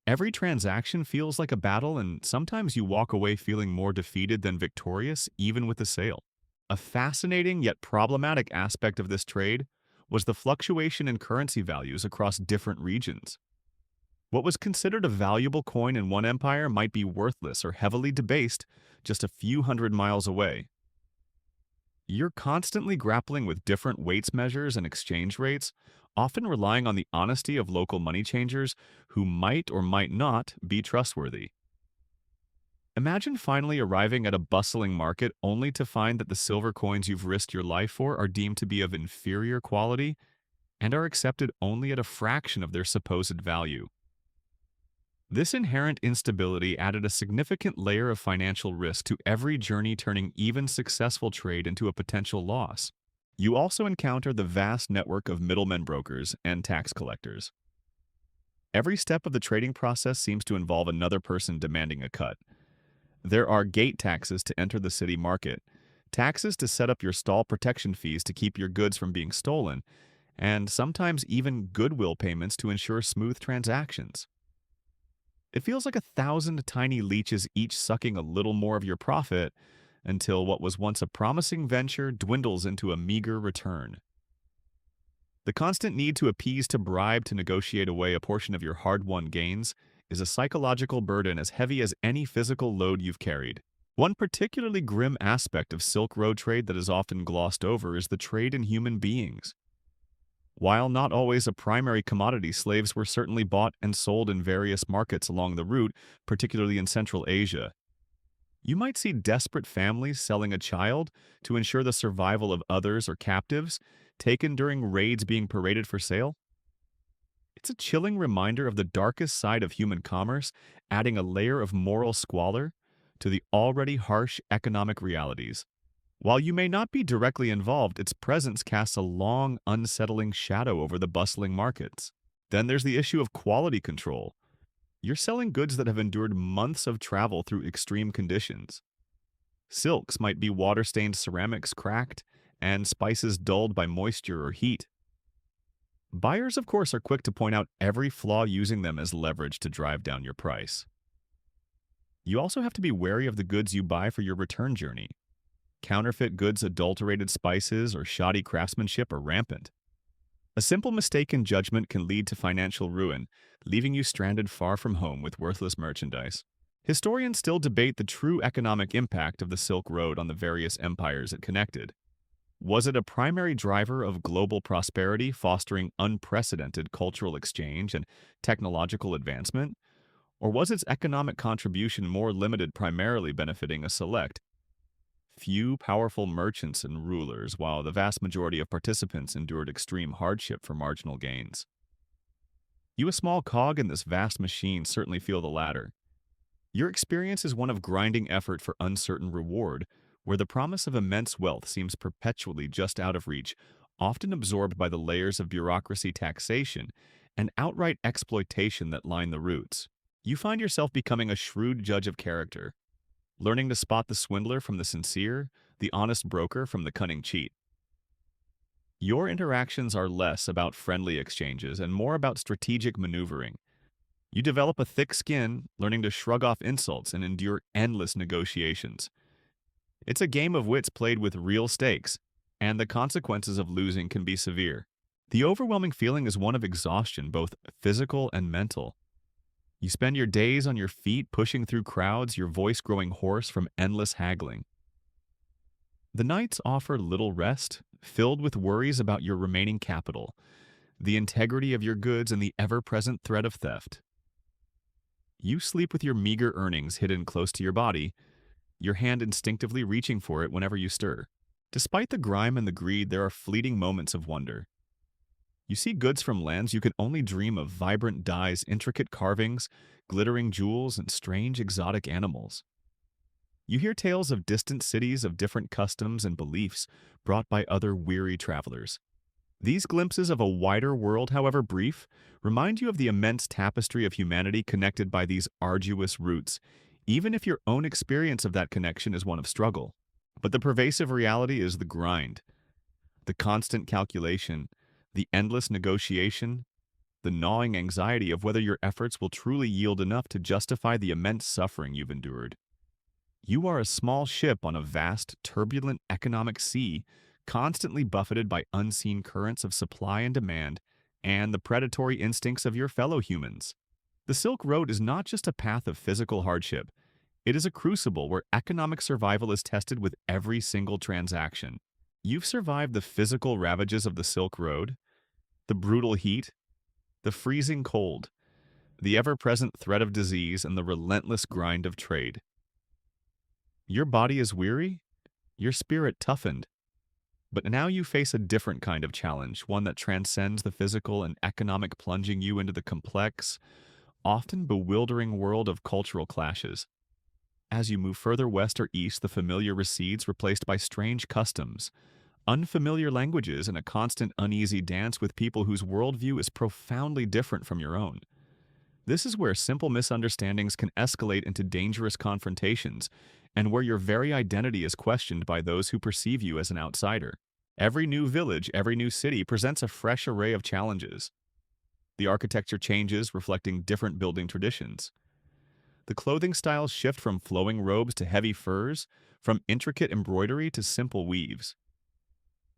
Every transaction feels like a battle, and sometimes you walk away feeling more defeated than victorious, even with the sale. A fascinating yet problematic aspect of this trade was the fluctuation in currency values across different regions. What was considered a valuable coin in one empire might be worthless or heavily debased just a few hundred miles away. You're constantly grappling with different weights measures and exchange rates, often relying on the honesty of local money changers who might or might not be trustworthy. Imagine finally arriving at a bustling market only to find that the silver coins you've risked your life for are deemed to be of inferior quality and are accepted only at a fraction of their supposed value. This inherent instability added a significant layer of financial risk to every journey, turning even successful trade into a potential loss. You also encounter the vast network of middlemen brokers and tax collectors. Every step of the trading process seems to involve another person demanding a cut. There are gate taxes to enter the city market, taxes to set up your stall, protection fees to keep your goods from being stolen, and sometimes even goodwill payments to ensure smooth transactions. It feels like 1,000 tiny leeches, each sucking a little more of your profit, until what was once a promising venture dwindles into a meager return. The constant need to appease, to bribe, to negotiate away a portion of your hard-won gains is a psychological burden as heavy as any physical load you've carried. One particularly grim aspect of Silk Road trade that is often glossed over is the trade in human beings. While not always a primary commodity, slaves were certainly bought and sold in various markets along the route, particularly in Central Asia. You might see desperate families selling a child to ensure the survival of others, or captives taken during raids being paraded for sale. It's a chilling reminder of the darkest side of human commerce, adding a layer of moral squalor to the already harsh economic realities. While you may not be directly involved, its presence casts a long, unsettling shadow over the bustling markets. Then there's the issue of quality control. You're selling goods that have endured months of travel through extreme conditions. Silks might be water-stained ceramics cracked, and spices dulled by moisture or heat. Buyers, of course, are quick to point out every flaw, using them as leverage to drive down your price. You also have to be wary of the goods you buy for your return journey. Counterfeit goods, adulterated spices, or shoddy craftsmanship are rampant. A simple mistake in judgment can lead to financial ruin, leaving you stranded far from home with worthless merchandise. Historians still debate the true economic impact of the Silk Road on the various empires it connected. Was it a primary driver of global prosperity, fostering unprecedented cultural exchange and technological advancement? Or was its economic contribution more limited, primarily benefiting a select few powerful merchants and rulers, while the vast majority of participants endured extreme hardship for marginal gains? You, a small cog in this vast machine, certainly feel the latter. Your experience is one of grinding effort for uncertain reward, where the promise of immense wealth seems perpetually just out of reach, often absorbed by the layers of bureaucracy, taxation, and outright exploitation that line the routes. You find yourself becoming a shrewd judge of character, learning to spot the swindler from the sincere, the honest broker from the cunning cheat. Your interactions are less about friendly exchanges and more about strategic maneuvering. You develop a thick skin, learning to shrug off insults and endure endless negotiations. It's a game of wits played with real stakes, and the consequences of losing can be severe. The overwhelming feeling is one of exhaustion, both physical and mental. You spend your days on your feet, pushing through crowds, your voice growing hoarse from endless haggling. The nights offer little rest, filled with worries about your remaining capital, the integrity of your goods, and the ever-present threat of theft. You sleep with your meager earnings hidden close to your body, your hand instinctively reaching for it whenever you stir. Despite the grime and the greed, there are fleeting moments of wonder. You see goods from lands you could only dream of: vibrant dyes, intricate carvings, glittering jewels, and strange exotic animals. You hear tales of distant cities, of different customs and beliefs brought by other weary travelers. These glimpses of a wider world, however brief, remind you of the immense tapestry of humanity connected by these arduous routes, even if your own experience of that connection is one of struggle. But the pervasive reality is the grind, the constant calculation, the endless negotiation, the gnawing anxiety of whether your efforts will truly yield enough to justify the immense suffering you've endured. You are a small ship on a vast, turbulent economic sea, constantly buffeted by unseen currents of supply and demand and the predatory instincts of your fellow humans. The Silk Road is not just a path of physical hardship. It is a crucible where economic survival is tested with every single transaction. You've survived the physical ravages of the Silk Road, the brutal heat, the freezing cold, the ever-present threat of disease, and the relentless grind of trade. Your body is weary, your spirit toughened, but now you face a different kind of challenge, one that transcends the physical and economic, plunging you into the complex, often bewildering world of cultural clashes. As you move further west or east, the familiar recedes, replaced by strange customs, unfamiliar languages, and a constant uneasy dance with people whose worldview is profoundly different from your own. This is where simple misunderstandings can escalate into dangerous confrontations, and where your very identity is questioned by those who perceive you as an outsider. Every new village, every new city presents a fresh array of challenges. The architecture changes, reflecting different building traditions. The clothing styles shift from flowing robes to heavy furs, from intricate embroidery to simple weaves.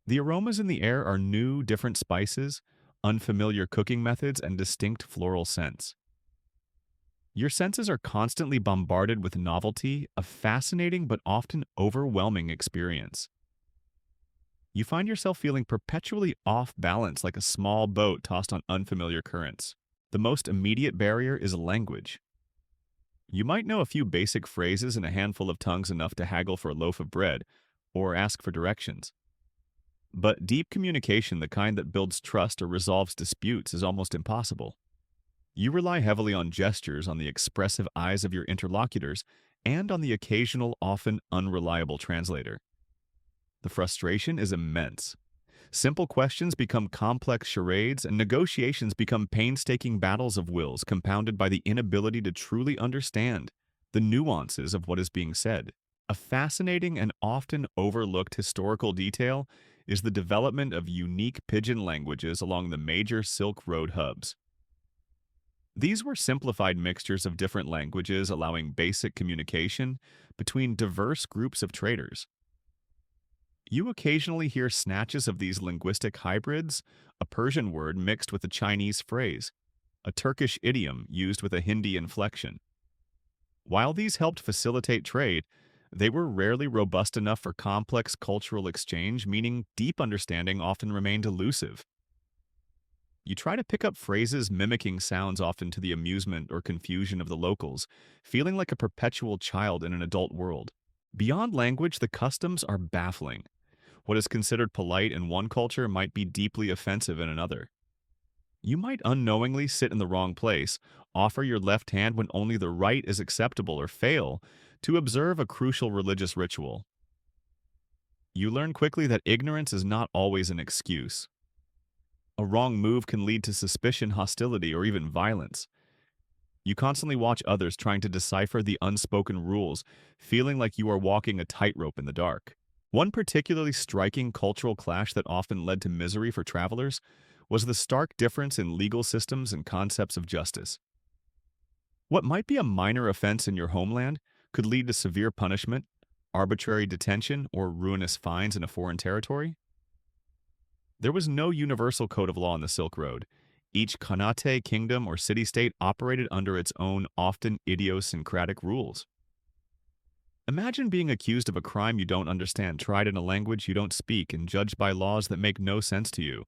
The aromas in the air are new, different spices, unfamiliar cooking methods, and distinct floral scents. Your senses are constantly bombarded with novelty, a fascinating but often overwhelming experience. You find yourself feeling perpetually off balance like a small boat tossed on unfamiliar currents. The most immediate barrier is language. You might know a few basic phrases and a handful of tongues enough to haggle for a loaf of bread or ask for directions. But deep communication, the kind that builds trust or resolves disputes, is almost impossible. You rely heavily on gestures, on the expressive eyes of your interlocutors, and on the occasional, often unreliable translator. The frustration is immense. Simple questions become complex charades, and negotiations become painstaking battles of wills compounded by the inability to truly understand the nuances of what is being said. A fascinating and often overlooked historical detail is the development of unique pidgin languages along the major Silk Road hubs. These were simplified mixtures of different languages, allowing basic communication between diverse groups of traders. You occasionally hear snatches of these linguistic hybrids, a Persian word mixed with a Chinese phrase, a Turkish idiom used with a Hindi inflection. While these helped facilitate trade, they were rarely robust enough for complex cultural exchange, meaning deep understanding often remained elusive. You try to pick up phrases mimicking sounds, often to the amusement or confusion of the locals, feeling like a perpetual child in an adult world. Beyond language, the customs are baffling. What is considered polite in one culture might be deeply offensive in another. You might unknowingly sit in the wrong place, offer your left hand when only the right is acceptable, or fail to observe a crucial religious ritual. You learn quickly that ignorance is not always an excuse. A wrong move can lead to suspicion, hostility, or even violence. You constantly watch others trying to decipher the unspoken rules, feeling like you are walking a tightrope in the dark. One particularly striking cultural clash that often led to misery for travelers was the stark difference in legal systems and concepts of justice. What might be a minor offense in your homeland could lead to severe punishment, arbitrary detention, or ruinous fines in a foreign territory. There was no universal code of law on the Silk Road. Each Khanate, kingdom, or city-state operated under its own, often idiosyncratic rules. Imagine being accused of a crime you don't understand, tried in a language you don't speak, and judged by laws that make no sense to you.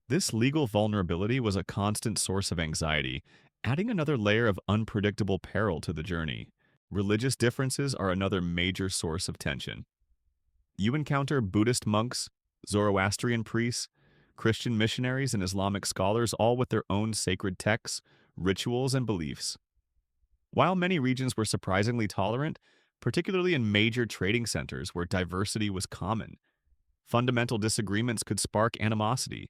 This legal vulnerability was a constant source of anxiety, adding another layer of unpredictable peril to the journey. Religious differences are another major source of tension. You encounter Buddhist monks, Zoroastrian priests, Christian missionaries, and Islamic scholars, all with their own sacred texts, rituals, and beliefs. While many regions were surprisingly tolerant, particularly in major trading centers where diversity was common, fundamental disagreements could spark animosity.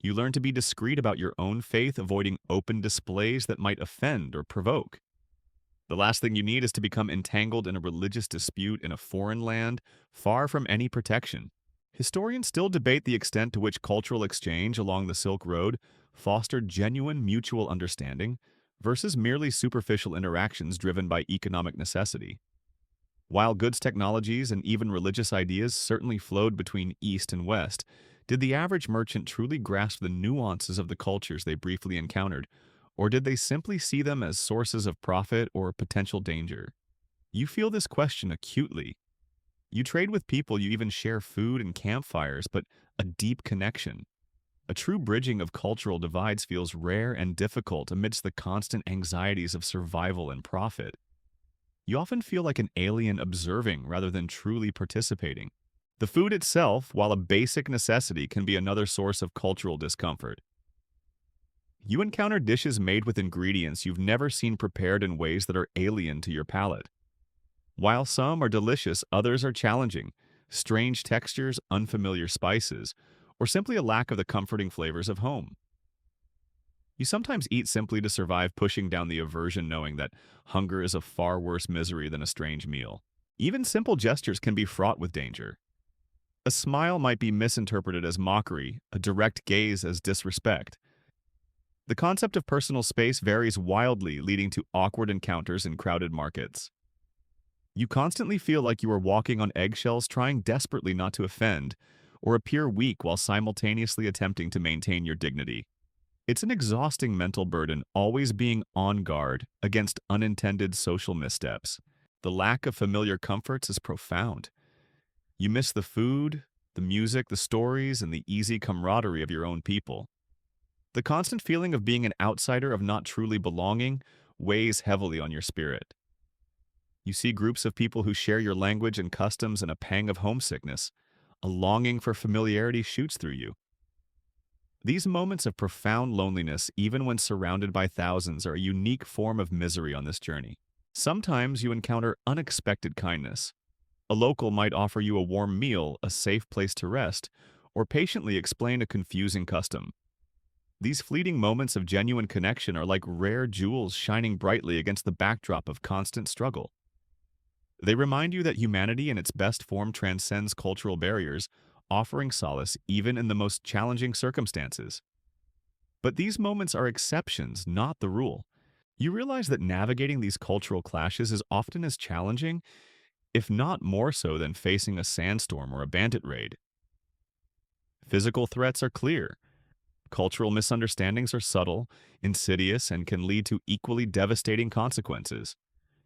You learn to be discreet about your own faith, avoiding open displays that might offend or provoke. The last thing you need is to become entangled in a religious dispute in a foreign land, far from any protection. Historians still debate the extent to which cultural exchange along the Silk Road fostered genuine mutual understanding versus merely superficial interactions driven by economic necessity. While goods technologies and even religious ideas certainly flowed between East and West, did the average merchant truly grasp the nuances of the cultures they briefly encountered, or did they simply see them as sources of profit or potential danger? You feel this question acutely. You trade with people, you even share food and campfires, but a deep connection. A true bridging of cultural divides feels rare and difficult amidst the constant anxieties of survival and profit. You often feel like an alien observing rather than truly participating. The food itself, while a basic necessity, can be another source of cultural discomfort. You encounter dishes made with ingredients you've never seen prepared in ways that are alien to your palate. While some are delicious, others are challenging. Strange textures, unfamiliar spices, or simply a lack of the comforting flavors of home. You sometimes eat simply to survive, pushing down the aversion, knowing that hunger is a far worse misery than a strange meal. Even simple gestures can be fraught with danger. A smile might be misinterpreted as mockery, a direct gaze as disrespect. The concept of personal space varies wildly, leading to awkward encounters in crowded markets. You constantly feel like you are walking on eggshells, trying desperately not to offend or appear weak while simultaneously attempting to maintain your dignity. It's an exhausting mental burden, always being on guard against unintended social missteps. The lack of familiar comforts is profound. You miss the food, the music, the stories, and the easy camaraderie of your own people. The constant feeling of being an outsider, of not truly belonging, weighs heavily on your spirit. You see groups of people who share your language and customs, and a pang of homesickness. A longing for familiarity shoots through you. These moments of profound loneliness, even when surrounded by thousands, are a unique form of misery on this journey. Sometimes you encounter unexpected kindness. A local might offer you a warm meal, a safe place to rest, or patiently explain a confusing custom. These fleeting moments of genuine connection are like rare jewels shining brightly against the backdrop of constant struggle. They remind you that humanity in its best form transcends cultural barriers, offering solace even in the most challenging circumstances. But these moments are exceptions, not the rule. You realize that navigating these cultural clashes is often as challenging, if not more so, than facing a sandstorm or a bandit raid. Physical threats are clear. Cultural misunderstandings are subtle, insidious, and can lead to equally devastating consequences.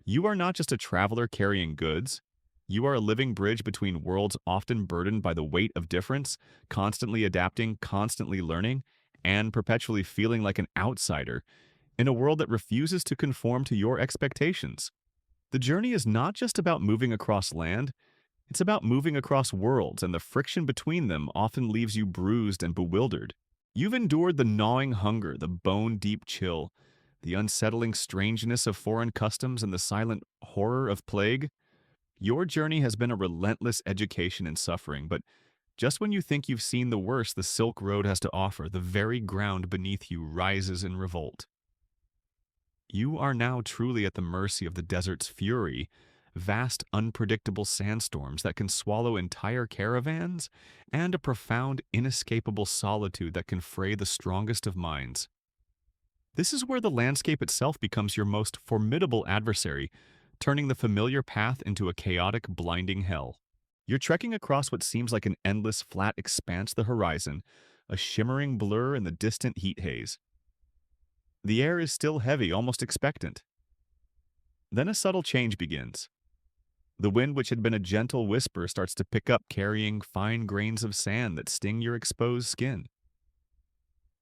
You are not just a traveler carrying goods. You are a living bridge between worlds, often burdened by the weight of difference, constantly adapting, constantly learning, and perpetually feeling like an outsider in a world that refuses to conform to your expectations. The journey is not just about moving across land, it's about moving across worlds, and the friction between them often leaves you bruised and bewildered. You've endured the gnawing hunger, the bone-deep chill, the unsettling strangeness of foreign customs, and the silent horror of plague. Your journey has been a relentless education in suffering, but just when you think you've seen the worst the Silk Road has to offer, the very ground beneath you rises in revolt. You are now truly at the mercy of the desert's fury, vast, unpredictable sandstorms that can swallow entire caravans, and a profound, inescapable solitude that can fray the strongest of minds. This is where the landscape itself becomes your most formidable adversary, turning the familiar path into a chaotic, blinding hell. You're trekking across what seems like an endless, flat expanse of the horizon, a shimmering blur in the distant heat haze. The air is still heavy, almost expectant. Then a subtle change begins. The wind, which had been a gentle whisper, starts to pick up, carrying fine grains of sand that sting your exposed skin.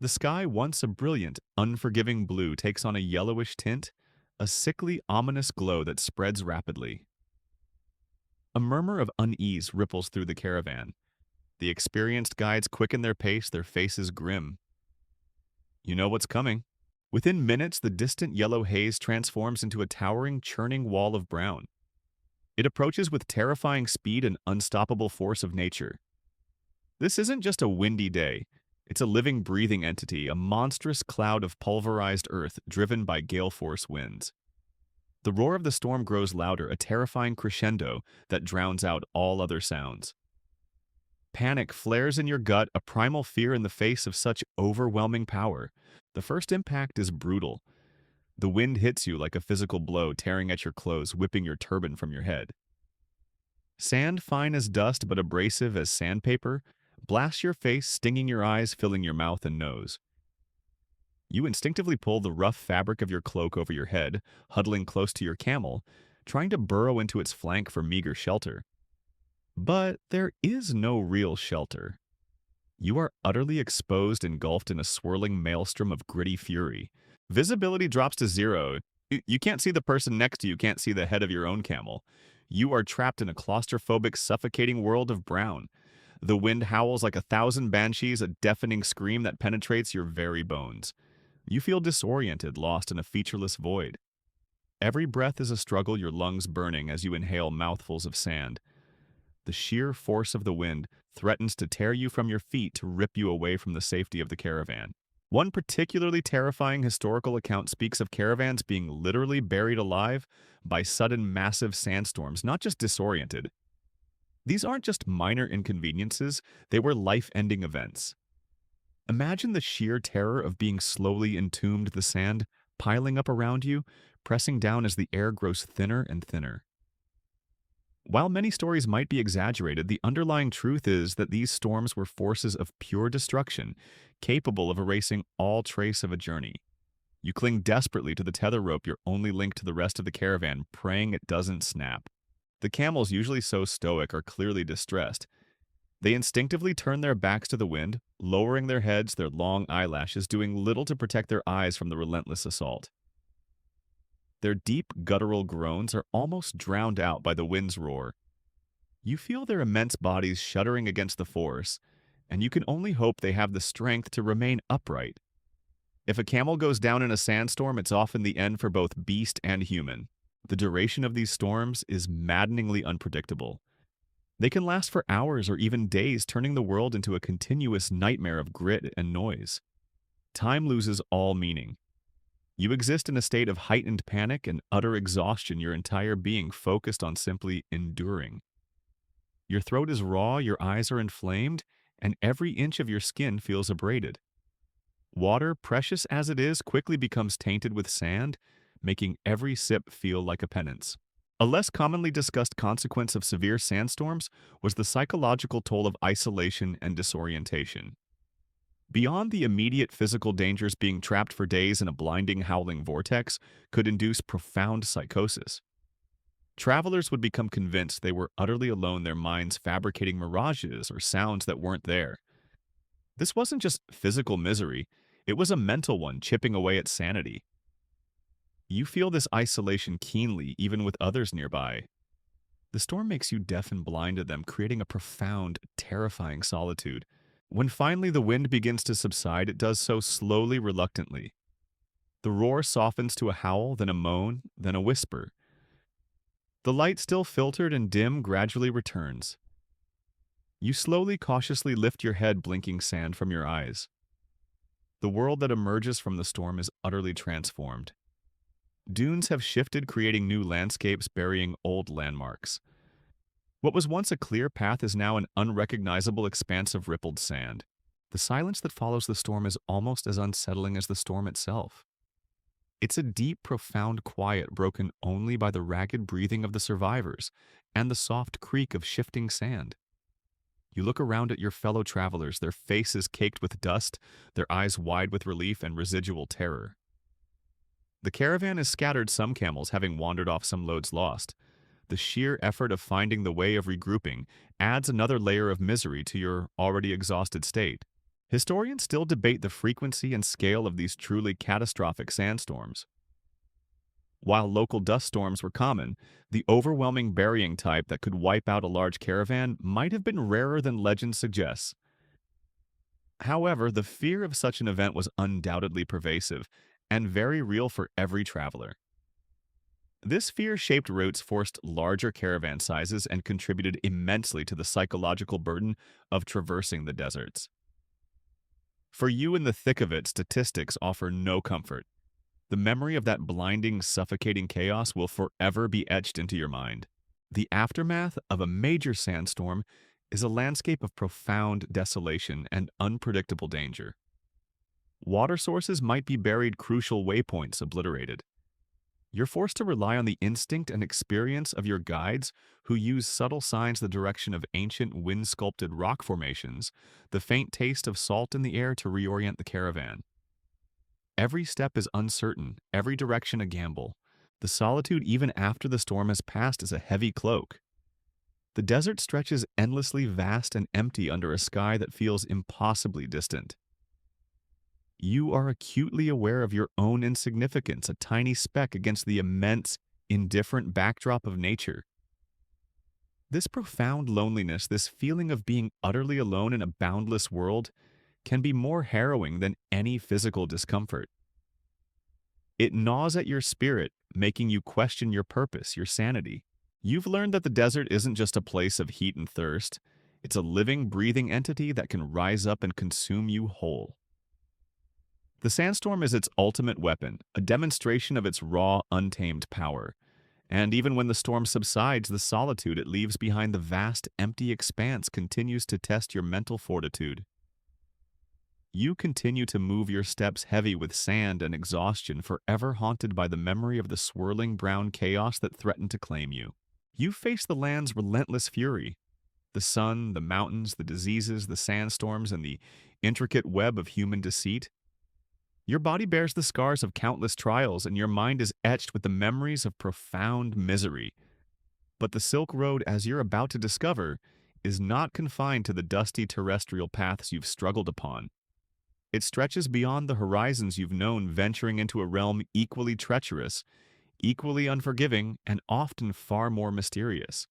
The sky, once a brilliant, unforgiving blue, takes on a yellowish tint, a sickly, ominous glow that spreads rapidly. A murmur of unease ripples through the caravan. The experienced guides quicken their pace, their faces grim. You know what's coming. Within minutes, the distant yellow haze transforms into a towering, churning wall of brown. It approaches with terrifying speed and unstoppable force of nature. This isn't just a windy day. It's a living, breathing entity, a monstrous cloud of pulverized earth driven by gale-force winds. The roar of the storm grows louder, a terrifying crescendo that drowns out all other sounds. Panic flares in your gut, a primal fear in the face of such overwhelming power. The first impact is brutal. The wind hits you like a physical blow, tearing at your clothes, whipping your turban from your head. Sand, fine as dust but abrasive as sandpaper, blasts your face, stinging your eyes, filling your mouth and nose. You instinctively pull the rough fabric of your cloak over your head, huddling close to your camel, trying to burrow into its flank for meager shelter. But there is no real shelter. You are utterly exposed, engulfed in a swirling maelstrom of gritty fury. Visibility drops to zero. You can't see the person next to you, can't see the head of your own camel. You are trapped in a claustrophobic, suffocating world of brown. The wind howls like 1,000 banshees, a deafening scream that penetrates your very bones. You feel disoriented, lost in a featureless void. Every breath is a struggle, your lungs burning as you inhale mouthfuls of sand. The sheer force of the wind threatens to tear you from your feet to rip you away from the safety of the caravan. One particularly terrifying historical account speaks of caravans being literally buried alive by sudden massive sandstorms, not just disoriented. These aren't just minor inconveniences, they were life-ending events. Imagine the sheer terror of being slowly entombed, the sand piling up around you, pressing down as the air grows thinner and thinner. While many stories might be exaggerated, the underlying truth is that these storms were forces of pure destruction, capable of erasing all trace of a journey. You cling desperately to the tether rope, your only link to the rest of the caravan, praying it doesn't snap. The camels, usually so stoic, are clearly distressed. They instinctively turn their backs to the wind, lowering their heads, their long eyelashes, doing little to protect their eyes from the relentless assault. Their deep, guttural groans are almost drowned out by the wind's roar. You feel their immense bodies shuddering against the force, and you can only hope they have the strength to remain upright. If a camel goes down in a sandstorm, it's often the end for both beast and human. The duration of these storms is maddeningly unpredictable. They can last for hours or even days, turning the world into a continuous nightmare of grit and noise. Time loses all meaning. You exist in a state of heightened panic and utter exhaustion, your entire being focused on simply enduring. Your throat is raw, your eyes are inflamed, and every inch of your skin feels abraded. Water, precious as it is, quickly becomes tainted with sand, making every sip feel like a penance. A less commonly discussed consequence of severe sandstorms was the psychological toll of isolation and disorientation. Beyond the immediate physical dangers, being trapped for days in a blinding, howling vortex could induce profound psychosis. Travelers would become convinced they were utterly alone, their minds fabricating mirages or sounds that weren't there. This wasn't just physical misery, it was a mental one, chipping away at sanity. You feel this isolation keenly, even with others nearby. The storm makes you deaf and blind to them, creating a profound, terrifying solitude. When finally the wind begins to subside, it does so slowly, reluctantly. The roar softens to a howl, then a moan, then a whisper. The light, still filtered and dim, gradually returns. You slowly, cautiously lift your head, blinking sand from your eyes. The world that emerges from the storm is utterly transformed. Dunes have shifted, creating new landscapes, burying old landmarks. What was once a clear path is now an unrecognizable expanse of rippled sand. The silence that follows the storm is almost as unsettling as the storm itself. It's a deep, profound quiet broken only by the ragged breathing of the survivors and the soft creak of shifting sand. You look around at your fellow travelers, their faces caked with dust, their eyes wide with relief and residual terror. The caravan is scattered, some camels having wandered off, some loads lost. The sheer effort of finding the way of regrouping adds another layer of misery to your already exhausted state. Historians still debate the frequency and scale of these truly catastrophic sandstorms. While local dust storms were common, the overwhelming burying type that could wipe out a large caravan might have been rarer than legend suggests. However, the fear of such an event was undoubtedly pervasive and very real for every traveler. This fear shaped routes, forced larger caravan sizes, and contributed immensely to the psychological burden of traversing the deserts. For you in the thick of it, statistics offer no comfort. The memory of that blinding, suffocating chaos will forever be etched into your mind. The aftermath of a major sandstorm is a landscape of profound desolation and unpredictable danger. Water sources might be buried, crucial waypoints obliterated. You're forced to rely on the instinct and experience of your guides, who use subtle signs, the direction of ancient wind-sculpted rock formations, the faint taste of salt in the air to reorient the caravan. Every step is uncertain, every direction a gamble. The solitude, even after the storm has passed, is a heavy cloak. The desert stretches endlessly vast and empty under a sky that feels impossibly distant. You are acutely aware of your own insignificance, a tiny speck against the immense, indifferent backdrop of nature. This profound loneliness, this feeling of being utterly alone in a boundless world, can be more harrowing than any physical discomfort. It gnaws at your spirit, making you question your purpose, your sanity. You've learned that the desert isn't just a place of heat and thirst. It's a living, breathing entity that can rise up and consume you whole. The sandstorm is its ultimate weapon, a demonstration of its raw, untamed power. And even when the storm subsides, the solitude it leaves behind the vast, empty expanse continues to test your mental fortitude. You continue to move your steps heavy with sand and exhaustion, forever haunted by the memory of the swirling brown chaos that threatened to claim you. You face the land's relentless fury, the sun, the mountains, the diseases, the sandstorms, and the intricate web of human deceit. Your body bears the scars of countless trials, and your mind is etched with the memories of profound misery. But the Silk Road, as you're about to discover, is not confined to the dusty terrestrial paths you've struggled upon. It stretches beyond the horizons you've known, venturing into a realm equally treacherous, equally unforgiving, and often far more mysterious.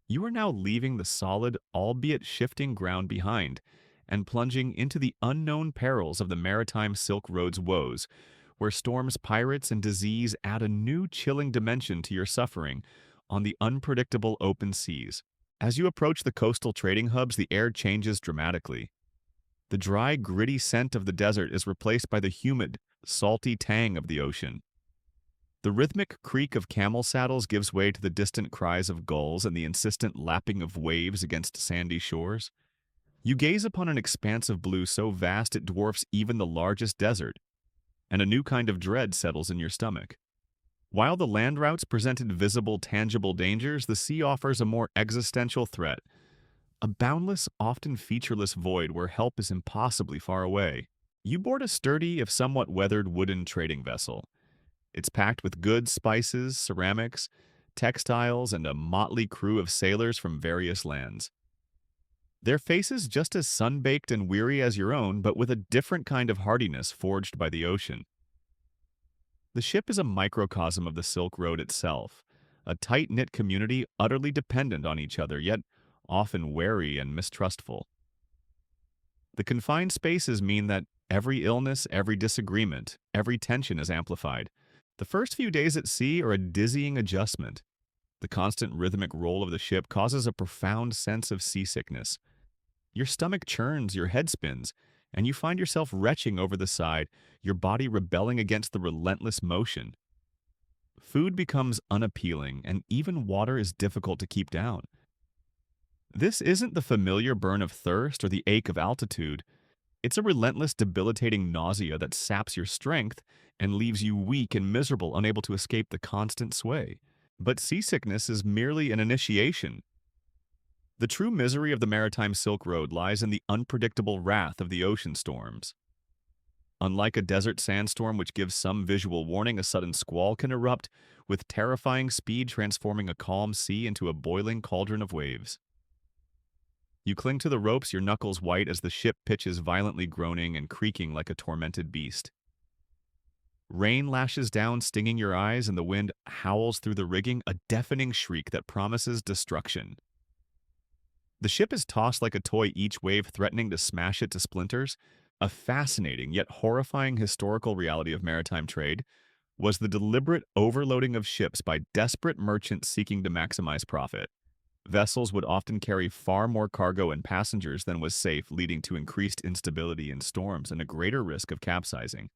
You are now leaving the solid, albeit shifting ground behind, and plunging into the unknown perils of the maritime Silk Road's woes, where storms, pirates, and disease add a new chilling dimension to your suffering on the unpredictable open seas. As you approach the coastal trading hubs, the air changes dramatically. The dry, gritty scent of the desert is replaced by the humid, salty tang of the ocean. The rhythmic creak of camel saddles gives way to the distant cries of gulls and the insistent lapping of waves against sandy shores. You gaze upon an expanse of blue so vast it dwarfs even the largest desert, and a new kind of dread settles in your stomach. While the land routes presented visible, tangible dangers, the sea offers a more existential threat, a boundless, often featureless void where help is impossibly far away. You board a sturdy, if somewhat weathered, wooden trading vessel. It's packed with goods, spices, ceramics, textiles, and a motley crew of sailors from various lands. Their faces just as sun-baked and weary as your own, but with a different kind of hardiness forged by the ocean. The ship is a microcosm of the Silk Road itself, a tight-knit community utterly dependent on each other, yet often wary and mistrustful. The confined spaces mean that every illness, every disagreement, every tension is amplified. The first few days at sea are a dizzying adjustment. The constant rhythmic roll of the ship causes a profound sense of seasickness. Your stomach churns, your head spins, and you find yourself retching over the side, your body rebelling against the relentless motion. Food becomes unappealing, and even water is difficult to keep down. This isn't the familiar burn of thirst or the ache of altitude. It's a relentless, debilitating nausea that saps your strength and leaves you weak and miserable, unable to escape the constant sway. But seasickness is merely an initiation. The true misery of the maritime Silk Road lies in the unpredictable wrath of the ocean storms. Unlike a desert sandstorm which gives some visual warning, a sudden squall can erupt with terrifying speed, transforming a calm sea into a boiling cauldron of waves. You cling to the ropes, your knuckles white as the ship pitches, violently groaning and creaking like a tormented beast. Rain lashes down, stinging your eyes, and the wind howls through the rigging, a deafening shriek that promises destruction. The ship is tossed like a toy, each wave threatening to smash it to splinters. A fascinating yet horrifying historical reality of maritime trade was the deliberate overloading of ships by desperate merchants seeking to maximize profit. Vessels would often carry far more cargo and passengers than was safe, leading to increased instability in storms and a greater risk of capsizing.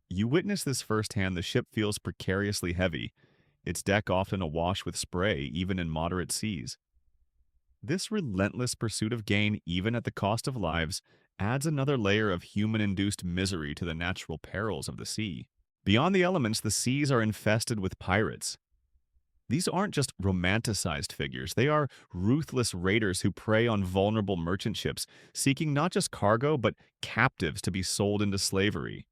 You witness this firsthand. The ship feels precariously heavy, its deck often awash with spray, even in moderate seas. This relentless pursuit of gain, even at the cost of lives, adds another layer of human-induced misery to the natural perils of the sea. Beyond the elements, the seas are infested with pirates. These aren't just romanticized figures. They are ruthless raiders who prey on vulnerable merchant ships, seeking not just cargo, but captives to be sold into slavery.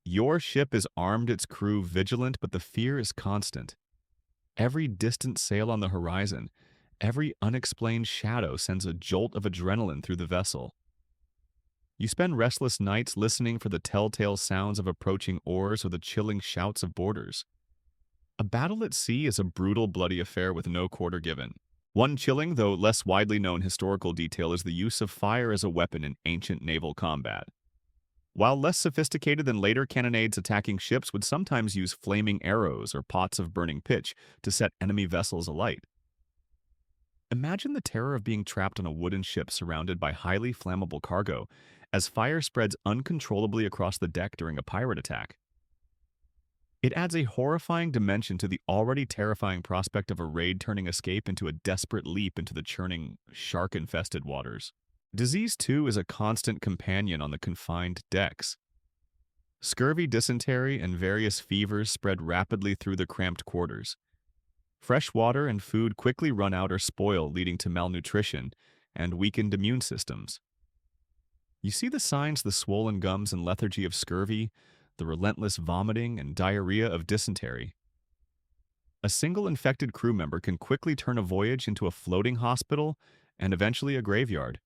Your ship is armed, its crew vigilant, but the fear is constant. Every distant sail on the horizon, every unexplained shadow sends a jolt of adrenaline through the vessel. You spend restless nights listening for the telltale sounds of approaching oars or the chilling shouts of boarders. A battle at sea is a brutal, bloody affair with no quarter given. One chilling, though less widely known historical detail is the use of fire as a weapon in ancient naval combat. While less sophisticated than later cannonades, attacking ships would sometimes use flaming arrows or pots of burning pitch to set enemy vessels alight. Imagine the terror of being trapped on a wooden ship surrounded by highly flammable cargo as fire spreads uncontrollably across the deck during a pirate attack. It adds a horrifying dimension to the already terrifying prospect of a raid-turning escape into a desperate leap into the churning, shark-infested waters. Disease, too, is a constant companion on the confined decks. Scurvy, dysentery, and various fevers spread rapidly through the cramped quarters. Fresh water and food quickly run out or spoil, leading to malnutrition and weakened immune systems. You see the signs: the swollen gums and lethargy of scurvy, the relentless vomiting and diarrhea of dysentery. A single infected crew member can quickly turn a voyage into a floating hospital and eventually a graveyard.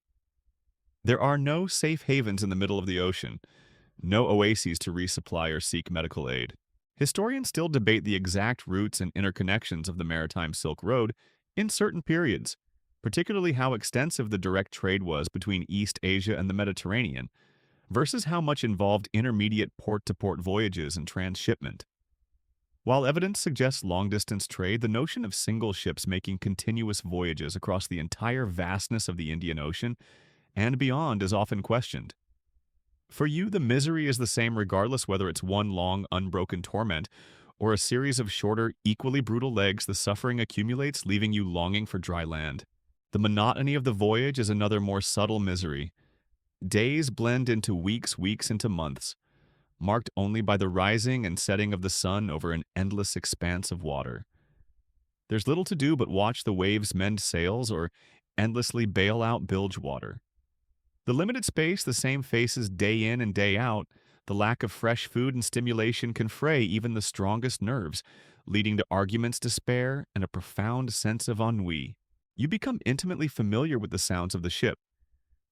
There are no safe havens in the middle of the ocean, no oases to resupply or seek medical aid. Historians still debate the exact routes and interconnections of the maritime Silk Road in certain periods, particularly how extensive the direct trade was between East Asia and the Mediterranean, versus how much involved intermediate port-to-port voyages and transshipment. While evidence suggests long-distance trade, the notion of single ships making continuous voyages across the entire vastness of the Indian Ocean and beyond is often questioned. For you, the misery is the same regardless whether it's one long, unbroken torment or a series of shorter, equally brutal legs. The suffering accumulates, leaving you longing for dry land. The monotony of the voyage is another more subtle misery. Days blend into weeks, weeks into months, marked only by the rising and setting of the sun over an endless expanse of water. There's little to do but watch the waves mend sails or endlessly bail out bilge water. The limited space, the same faces day in and day out, the lack of fresh food and stimulation can fray even the strongest nerves, leading to arguments, despair, and a profound sense of ennui. You become intimately familiar with the sounds of the ship: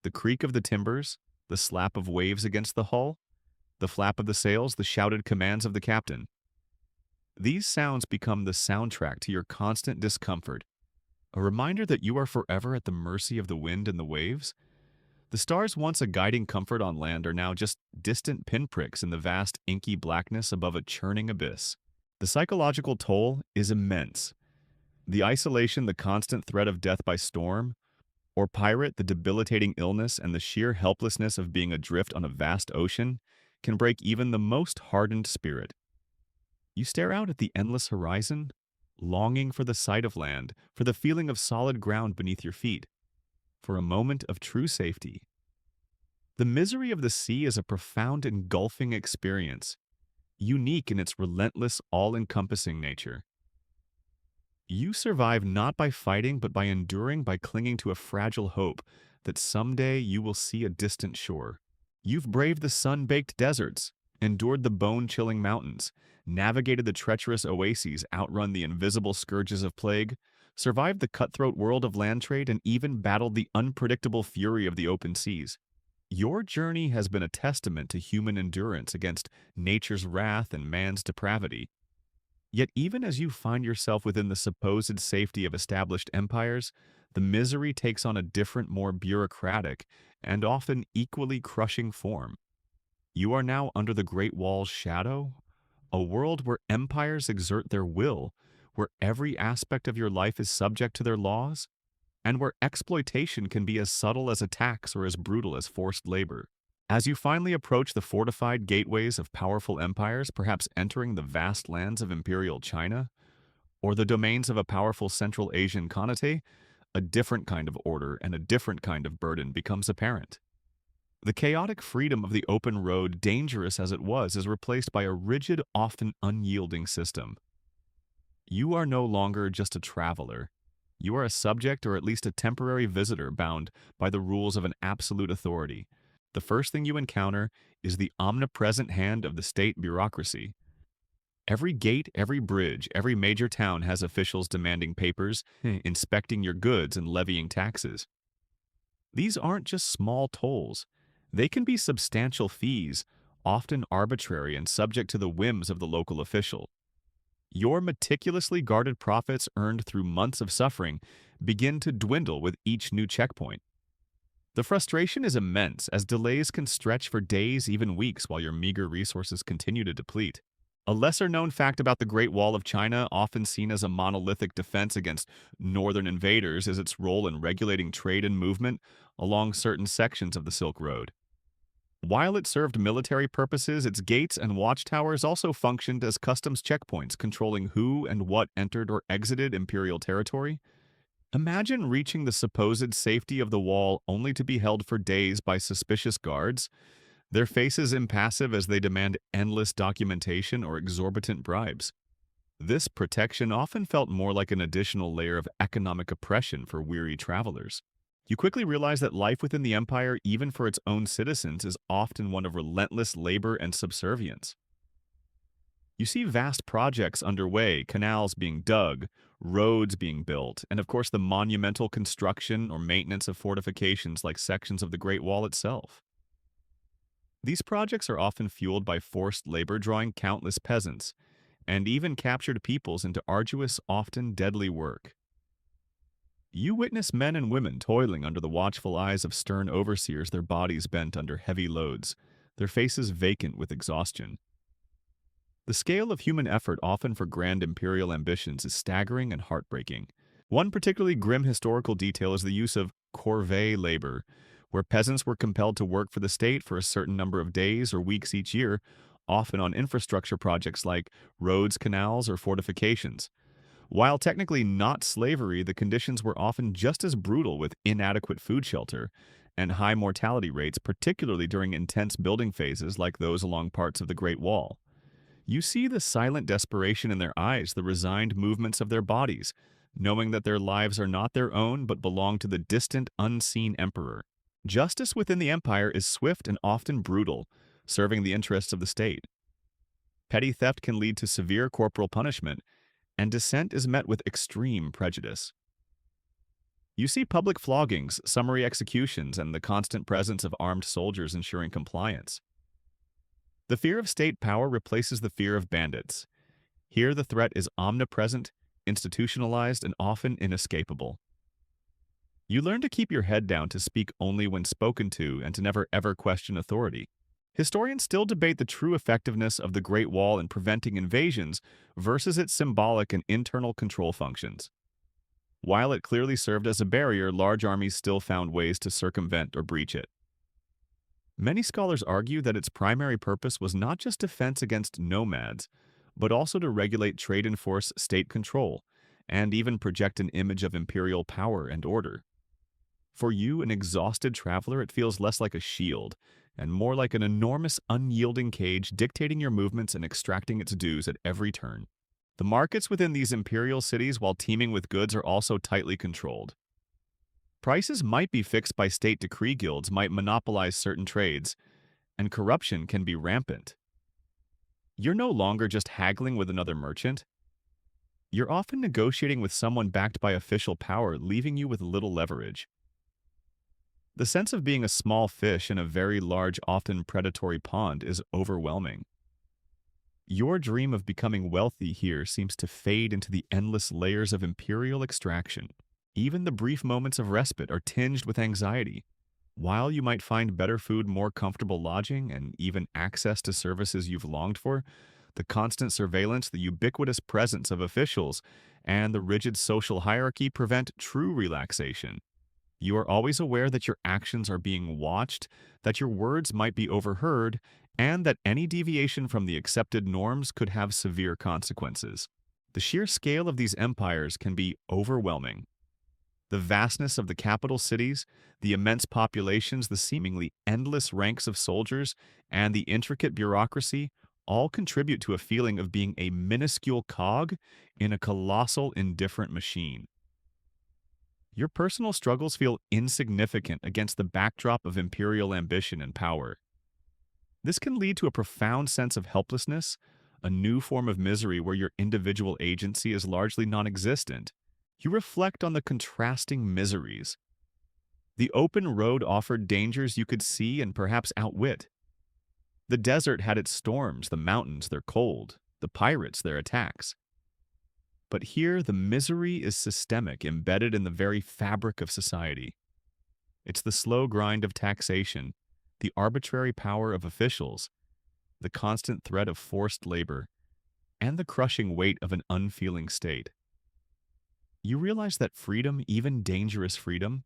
the creak of the timbers, the slap of waves against the hull, the flap of the sails, the shouted commands of the captain. These sounds become the soundtrack to your constant discomfort, a reminder that you are forever at the mercy of the wind and the waves. The stars, once a guiding comfort on land, are now just distant pinpricks in the vast inky blackness above a churning abyss. The psychological toll is immense. The isolation, the constant threat of death by storm, or pirate, the debilitating illness and the sheer helplessness of being adrift on a vast ocean, can break even the most hardened spirit. You stare out at the endless horizon, longing for the sight of land, for the feeling of solid ground beneath your feet, for a moment of true safety. The misery of the sea is a profound, engulfing experience, unique in its relentless, all-encompassing nature. You survive not by fighting, but by enduring, by clinging to a fragile hope that someday you will see a distant shore. You've braved the sun-baked deserts, endured the bone-chilling mountains, navigated the treacherous oases, outrun the invisible scourges of plague, survived the cutthroat world of land trade, and even battled the unpredictable fury of the open seas. Your journey has been a testament to human endurance against nature's wrath and man's depravity. Yet even as you find yourself within the supposed safety of established empires, the misery takes on a different, more bureaucratic, and often equally crushing form. You are now under the Great Wall's shadow, a world where empires exert their will, where every aspect of your life is subject to their laws, and where exploitation can be as subtle as a tax or as brutal as forced labor. As you finally approach the fortified gateways of powerful empires, perhaps entering the vast lands of Imperial China, or the domains of a powerful Central Asian Khanate, a different kind of order and a different kind of burden becomes apparent. The chaotic freedom of the open road, dangerous as it was, is replaced by a rigid, often unyielding system. You are no longer just a traveler. You are a subject, or at least a temporary visitor, bound by the rules of an absolute authority. The first thing you encounter is the omnipresent hand of the state bureaucracy. Every gate, every bridge, every major town has officials demanding papers, inspecting your goods, and levying taxes. These aren't just small tolls. They can be substantial fees, often arbitrary and subject to the whims of the local official. Your meticulously guarded profits earned through months of suffering begin to dwindle with each new checkpoint. The frustration is immense, as delays can stretch for days, even weeks, while your meager resources continue to deplete. A lesser-known fact about the Great Wall of China, often seen as a monolithic defense against northern invaders, is its role in regulating trade and movement along certain sections of the Silk Road. While it served military purposes, its gates and watchtowers also functioned as customs checkpoints, controlling who and what entered or exited imperial territory. Imagine reaching the supposed safety of the wall only to be held for days by suspicious guards, their faces impassive as they demand endless documentation or exorbitant bribes. This protection often felt more like an additional layer of economic oppression for weary travelers. You quickly realize that life within the empire, even for its own citizens, is often one of relentless labor and subservience. You see vast projects underway, canals being dug, roads being built, and of course the monumental construction or maintenance of fortifications like sections of the Great Wall itself. These projects are often fueled by forced labor, drawing countless peasants and even captured peoples into arduous, often deadly work. You witness men and women toiling under the watchful eyes of stern overseers, their bodies bent under heavy loads, their faces vacant with exhaustion. The scale of human effort, often for grand imperial ambitions, is staggering and heartbreaking. One particularly grim historical detail is the use of corvée labor, where peasants were compelled to work for the state for a certain number of days or weeks each year, often on infrastructure projects like roads, canals, or fortifications. While technically not slavery, the conditions were often just as brutal, with inadequate food shelter and high mortality rates, particularly during intense building phases like those along parts of the Great Wall. You see the silent desperation in their eyes, the resigned movements of their bodies, knowing that their lives are not their own but belong to the distant, unseen emperor. Justice within the empire is swift and often brutal, serving the interests of the state. Petty theft can lead to severe corporal punishment, and dissent is met with extreme prejudice. You see public floggings, summary executions, and the constant presence of armed soldiers ensuring compliance. The fear of state power replaces the fear of bandits. Here the threat is omnipresent, institutionalized, and often inescapable. You learn to keep your head down, to speak only when spoken to, and to never ever question authority. Historians still debate the true effectiveness of the Great Wall in preventing invasions versus its symbolic and internal control functions. While it clearly served as a barrier, large armies still found ways to circumvent or breach it. Many scholars argue that its primary purpose was not just defense against nomads, but also to regulate trade, enforce state control, and even project an image of imperial power and order. For you, an exhausted traveler, it feels less like a shield and more like an enormous, unyielding cage dictating your movements and extracting its dues at every turn. The markets within these imperial cities, while teeming with goods, are also tightly controlled. Prices might be fixed by state decree, guilds might monopolize certain trades, and corruption can be rampant. You're no longer just haggling with another merchant. You're often negotiating with someone backed by official power, leaving you with little leverage. The sense of being a small fish in a very large, often predatory pond is overwhelming. Your dream of becoming wealthy here seems to fade into the endless layers of imperial extraction. Even the brief moments of respite are tinged with anxiety. While you might find better food, more comfortable lodging, and even access to services you've longed for, the constant surveillance, the ubiquitous presence of officials, and the rigid social hierarchy prevent true relaxation. You are always aware that your actions are being watched, that your words might be overheard, and that any deviation from the accepted norms could have severe consequences. The sheer scale of these empires can be overwhelming. The vastness of the capital cities, the immense populations, the seemingly endless ranks of soldiers, and the intricate bureaucracy all contribute to a feeling of being a minuscule cog in a colossal, indifferent machine. Your personal struggles feel insignificant against the backdrop of imperial ambition and power. This can lead to a profound sense of helplessness, a new form of misery where your individual agency is largely non-existent. You reflect on the contrasting miseries. The open road offered dangers you could see and perhaps outwit. The desert had its storms, the mountains their cold, the pirates their attacks. But here the misery is systemic, embedded in the very fabric of society. It's the slow grind of taxation, the arbitrary power of officials, the constant threat of forced labor, and the crushing weight of an unfeeling state. You realize that freedom, even dangerous freedom,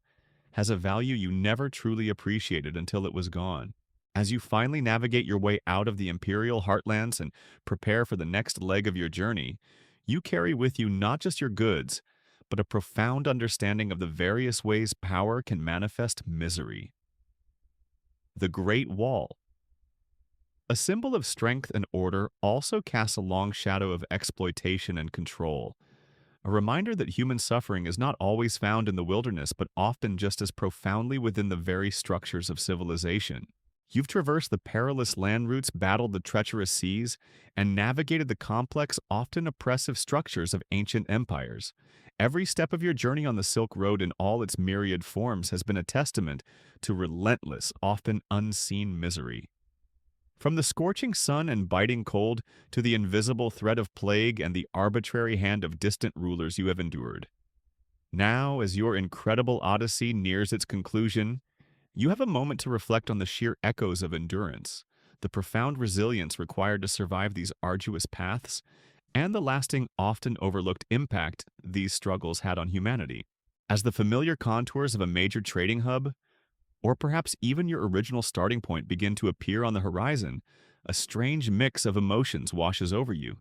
has a value you never truly appreciated until it was gone. As you finally navigate your way out of the imperial heartlands and prepare for the next leg of your journey, you carry with you not just your goods, but a profound understanding of the various ways power can manifest misery. The Great Wall. A symbol of strength and order also casts a long shadow of exploitation and control, a reminder that human suffering is not always found in the wilderness but often just as profoundly within the very structures of civilization. You've traversed the perilous land routes, battled the treacherous seas, and navigated the complex, often oppressive structures of ancient empires. Every step of your journey on the Silk Road in all its myriad forms has been a testament to relentless, often unseen misery. From the scorching sun and biting cold to the invisible threat of plague and the arbitrary hand of distant rulers you have endured. Now, as your incredible odyssey nears its conclusion, you have a moment to reflect on the sheer echoes of endurance, the profound resilience required to survive these arduous paths, and the lasting, often overlooked impact these struggles had on humanity. As the familiar contours of a major trading hub, or perhaps even your original starting point, begin to appear on the horizon, a strange mix of emotions washes over you.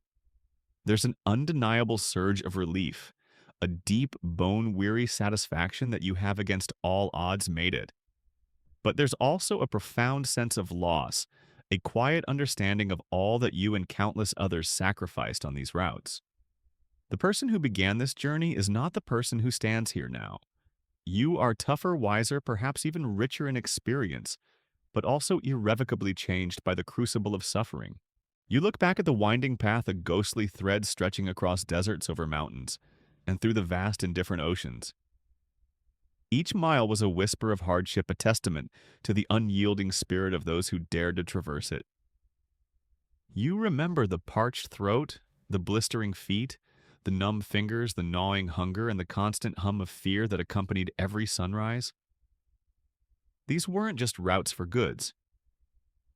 There's an undeniable surge of relief, a deep, bone-weary satisfaction that you have against all odds made it. But there's also a profound sense of loss, a quiet understanding of all that you and countless others sacrificed on these routes. The person who began this journey is not the person who stands here now. You are tougher, wiser, perhaps even richer in experience, but also irrevocably changed by the crucible of suffering. You look back at the winding path, a ghostly thread stretching across deserts over mountains, and through the vast and different oceans. Each mile was a whisper of hardship, a testament to the unyielding spirit of those who dared to traverse it. You remember the parched throat, the blistering feet, the numb fingers, the gnawing hunger, and the constant hum of fear that accompanied every sunrise. These weren't just routes for goods.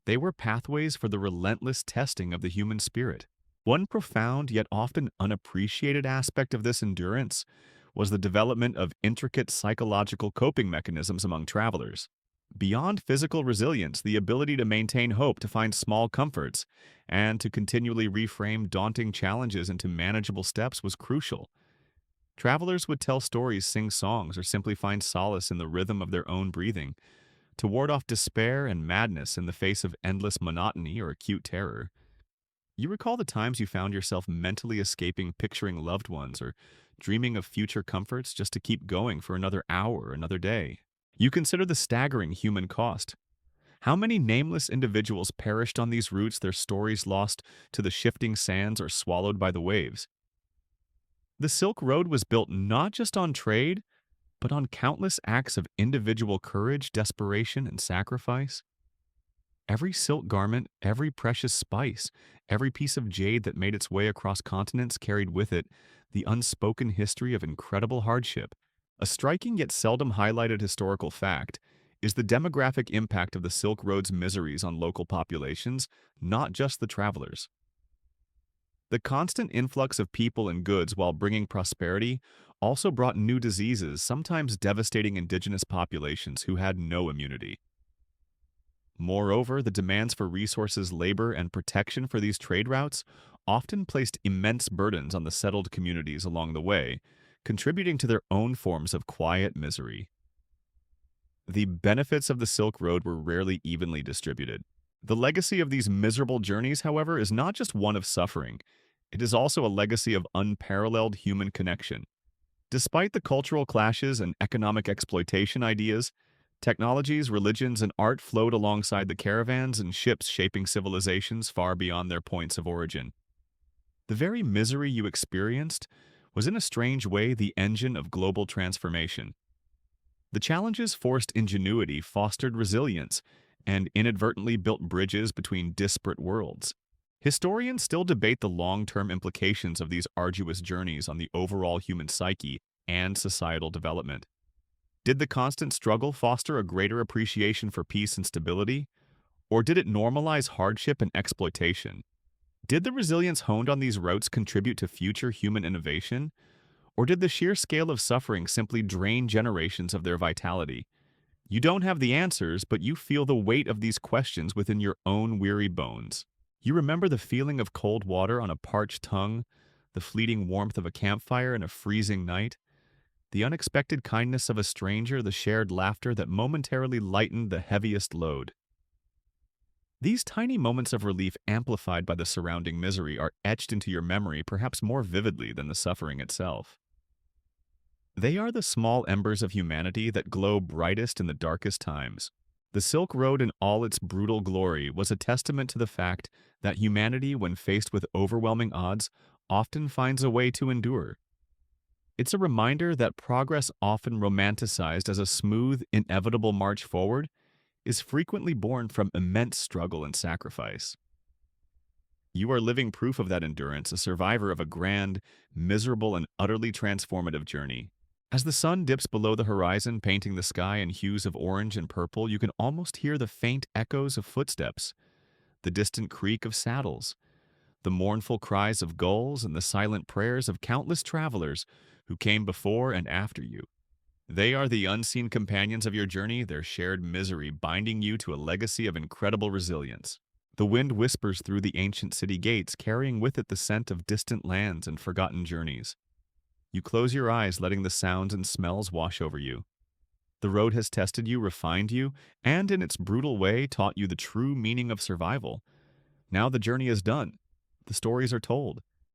They were pathways for the relentless testing of the human spirit. One profound yet often unappreciated aspect of this endurance was the development of intricate psychological coping mechanisms among travelers. Beyond physical resilience, the ability to maintain hope, to find small comforts, and to continually reframe daunting challenges into manageable steps was crucial. Travelers would tell stories, sing songs, or simply find solace in the rhythm of their own breathing, to ward off despair and madness in the face of endless monotony or acute terror. You recall the times you found yourself mentally escaping, picturing loved ones, or dreaming of future comforts just to keep going for another hour or another day. You consider the staggering human cost. How many nameless individuals perished on these routes, their stories lost to the shifting sands or swallowed by the waves? The Silk Road was built not just on trade, but on countless acts of individual courage, desperation, and sacrifice. Every silk garment, every precious spice, every piece of jade that made its way across continents carried with it the unspoken history of incredible hardship. A striking yet seldom highlighted historical fact is the demographic impact of the Silk Road's miseries on local populations, not just the travelers. The constant influx of people and goods while bringing prosperity also brought new diseases, sometimes devastating indigenous populations who had no immunity. Moreover, the demands for resources, labor, and protection for these trade routes often placed immense burdens on the settled communities along the way, contributing to their own forms of quiet misery. The benefits of the Silk Road were rarely evenly distributed. The legacy of these miserable journeys, however, is not just one of suffering. It is also a legacy of unparalleled human connection. Despite the cultural clashes and economic exploitation ideas, technologies, religions, and art flowed alongside the caravans and ships shaping civilizations far beyond their points of origin. The very misery you experienced was in a strange way the engine of global transformation. The challenges forced ingenuity, fostered resilience, and inadvertently built bridges between disparate worlds. Historians still debate the long-term implications of these arduous journeys on the overall human psyche and societal development. Did the constant struggle foster a greater appreciation for peace and stability? Or did it normalize hardship and exploitation? Did the resilience honed on these routes contribute to future human innovation? Or did the sheer scale of suffering simply drain generations of their vitality? You don't have the answers, but you feel the weight of these questions within your own weary bones. You remember the feeling of cold water on a parched tongue, the fleeting warmth of a campfire in a freezing night, the unexpected kindness of a stranger, the shared laughter that momentarily lightened the heaviest load. These tiny moments of relief amplified by the surrounding misery are etched into your memory perhaps more vividly than the suffering itself. They are the small embers of humanity that glow brightest in the darkest times. The Silk Road in all its brutal glory was a testament to the fact that humanity, when faced with overwhelming odds, often finds a way to endure. It's a reminder that progress, often romanticized as a smooth, inevitable march forward, is frequently born from immense struggle and sacrifice. You are living proof of that endurance, a survivor of a grand, miserable, and utterly transformative journey. As the sun dips below the horizon, painting the sky in hues of orange and purple, you can almost hear the faint echoes of footsteps, the distant creak of saddles, the mournful cries of gulls, and the silent prayers of countless travelers who came before and after you. They are the unseen companions of your journey, their shared misery binding you to a legacy of incredible resilience. The wind whispers through the ancient city gates, carrying with it the scent of distant lands and forgotten journeys. You close your eyes, letting the sounds and smells wash over you. The road has tested you, refined you, and in its brutal way taught you the true meaning of survival. Now the journey is done. The stories are told.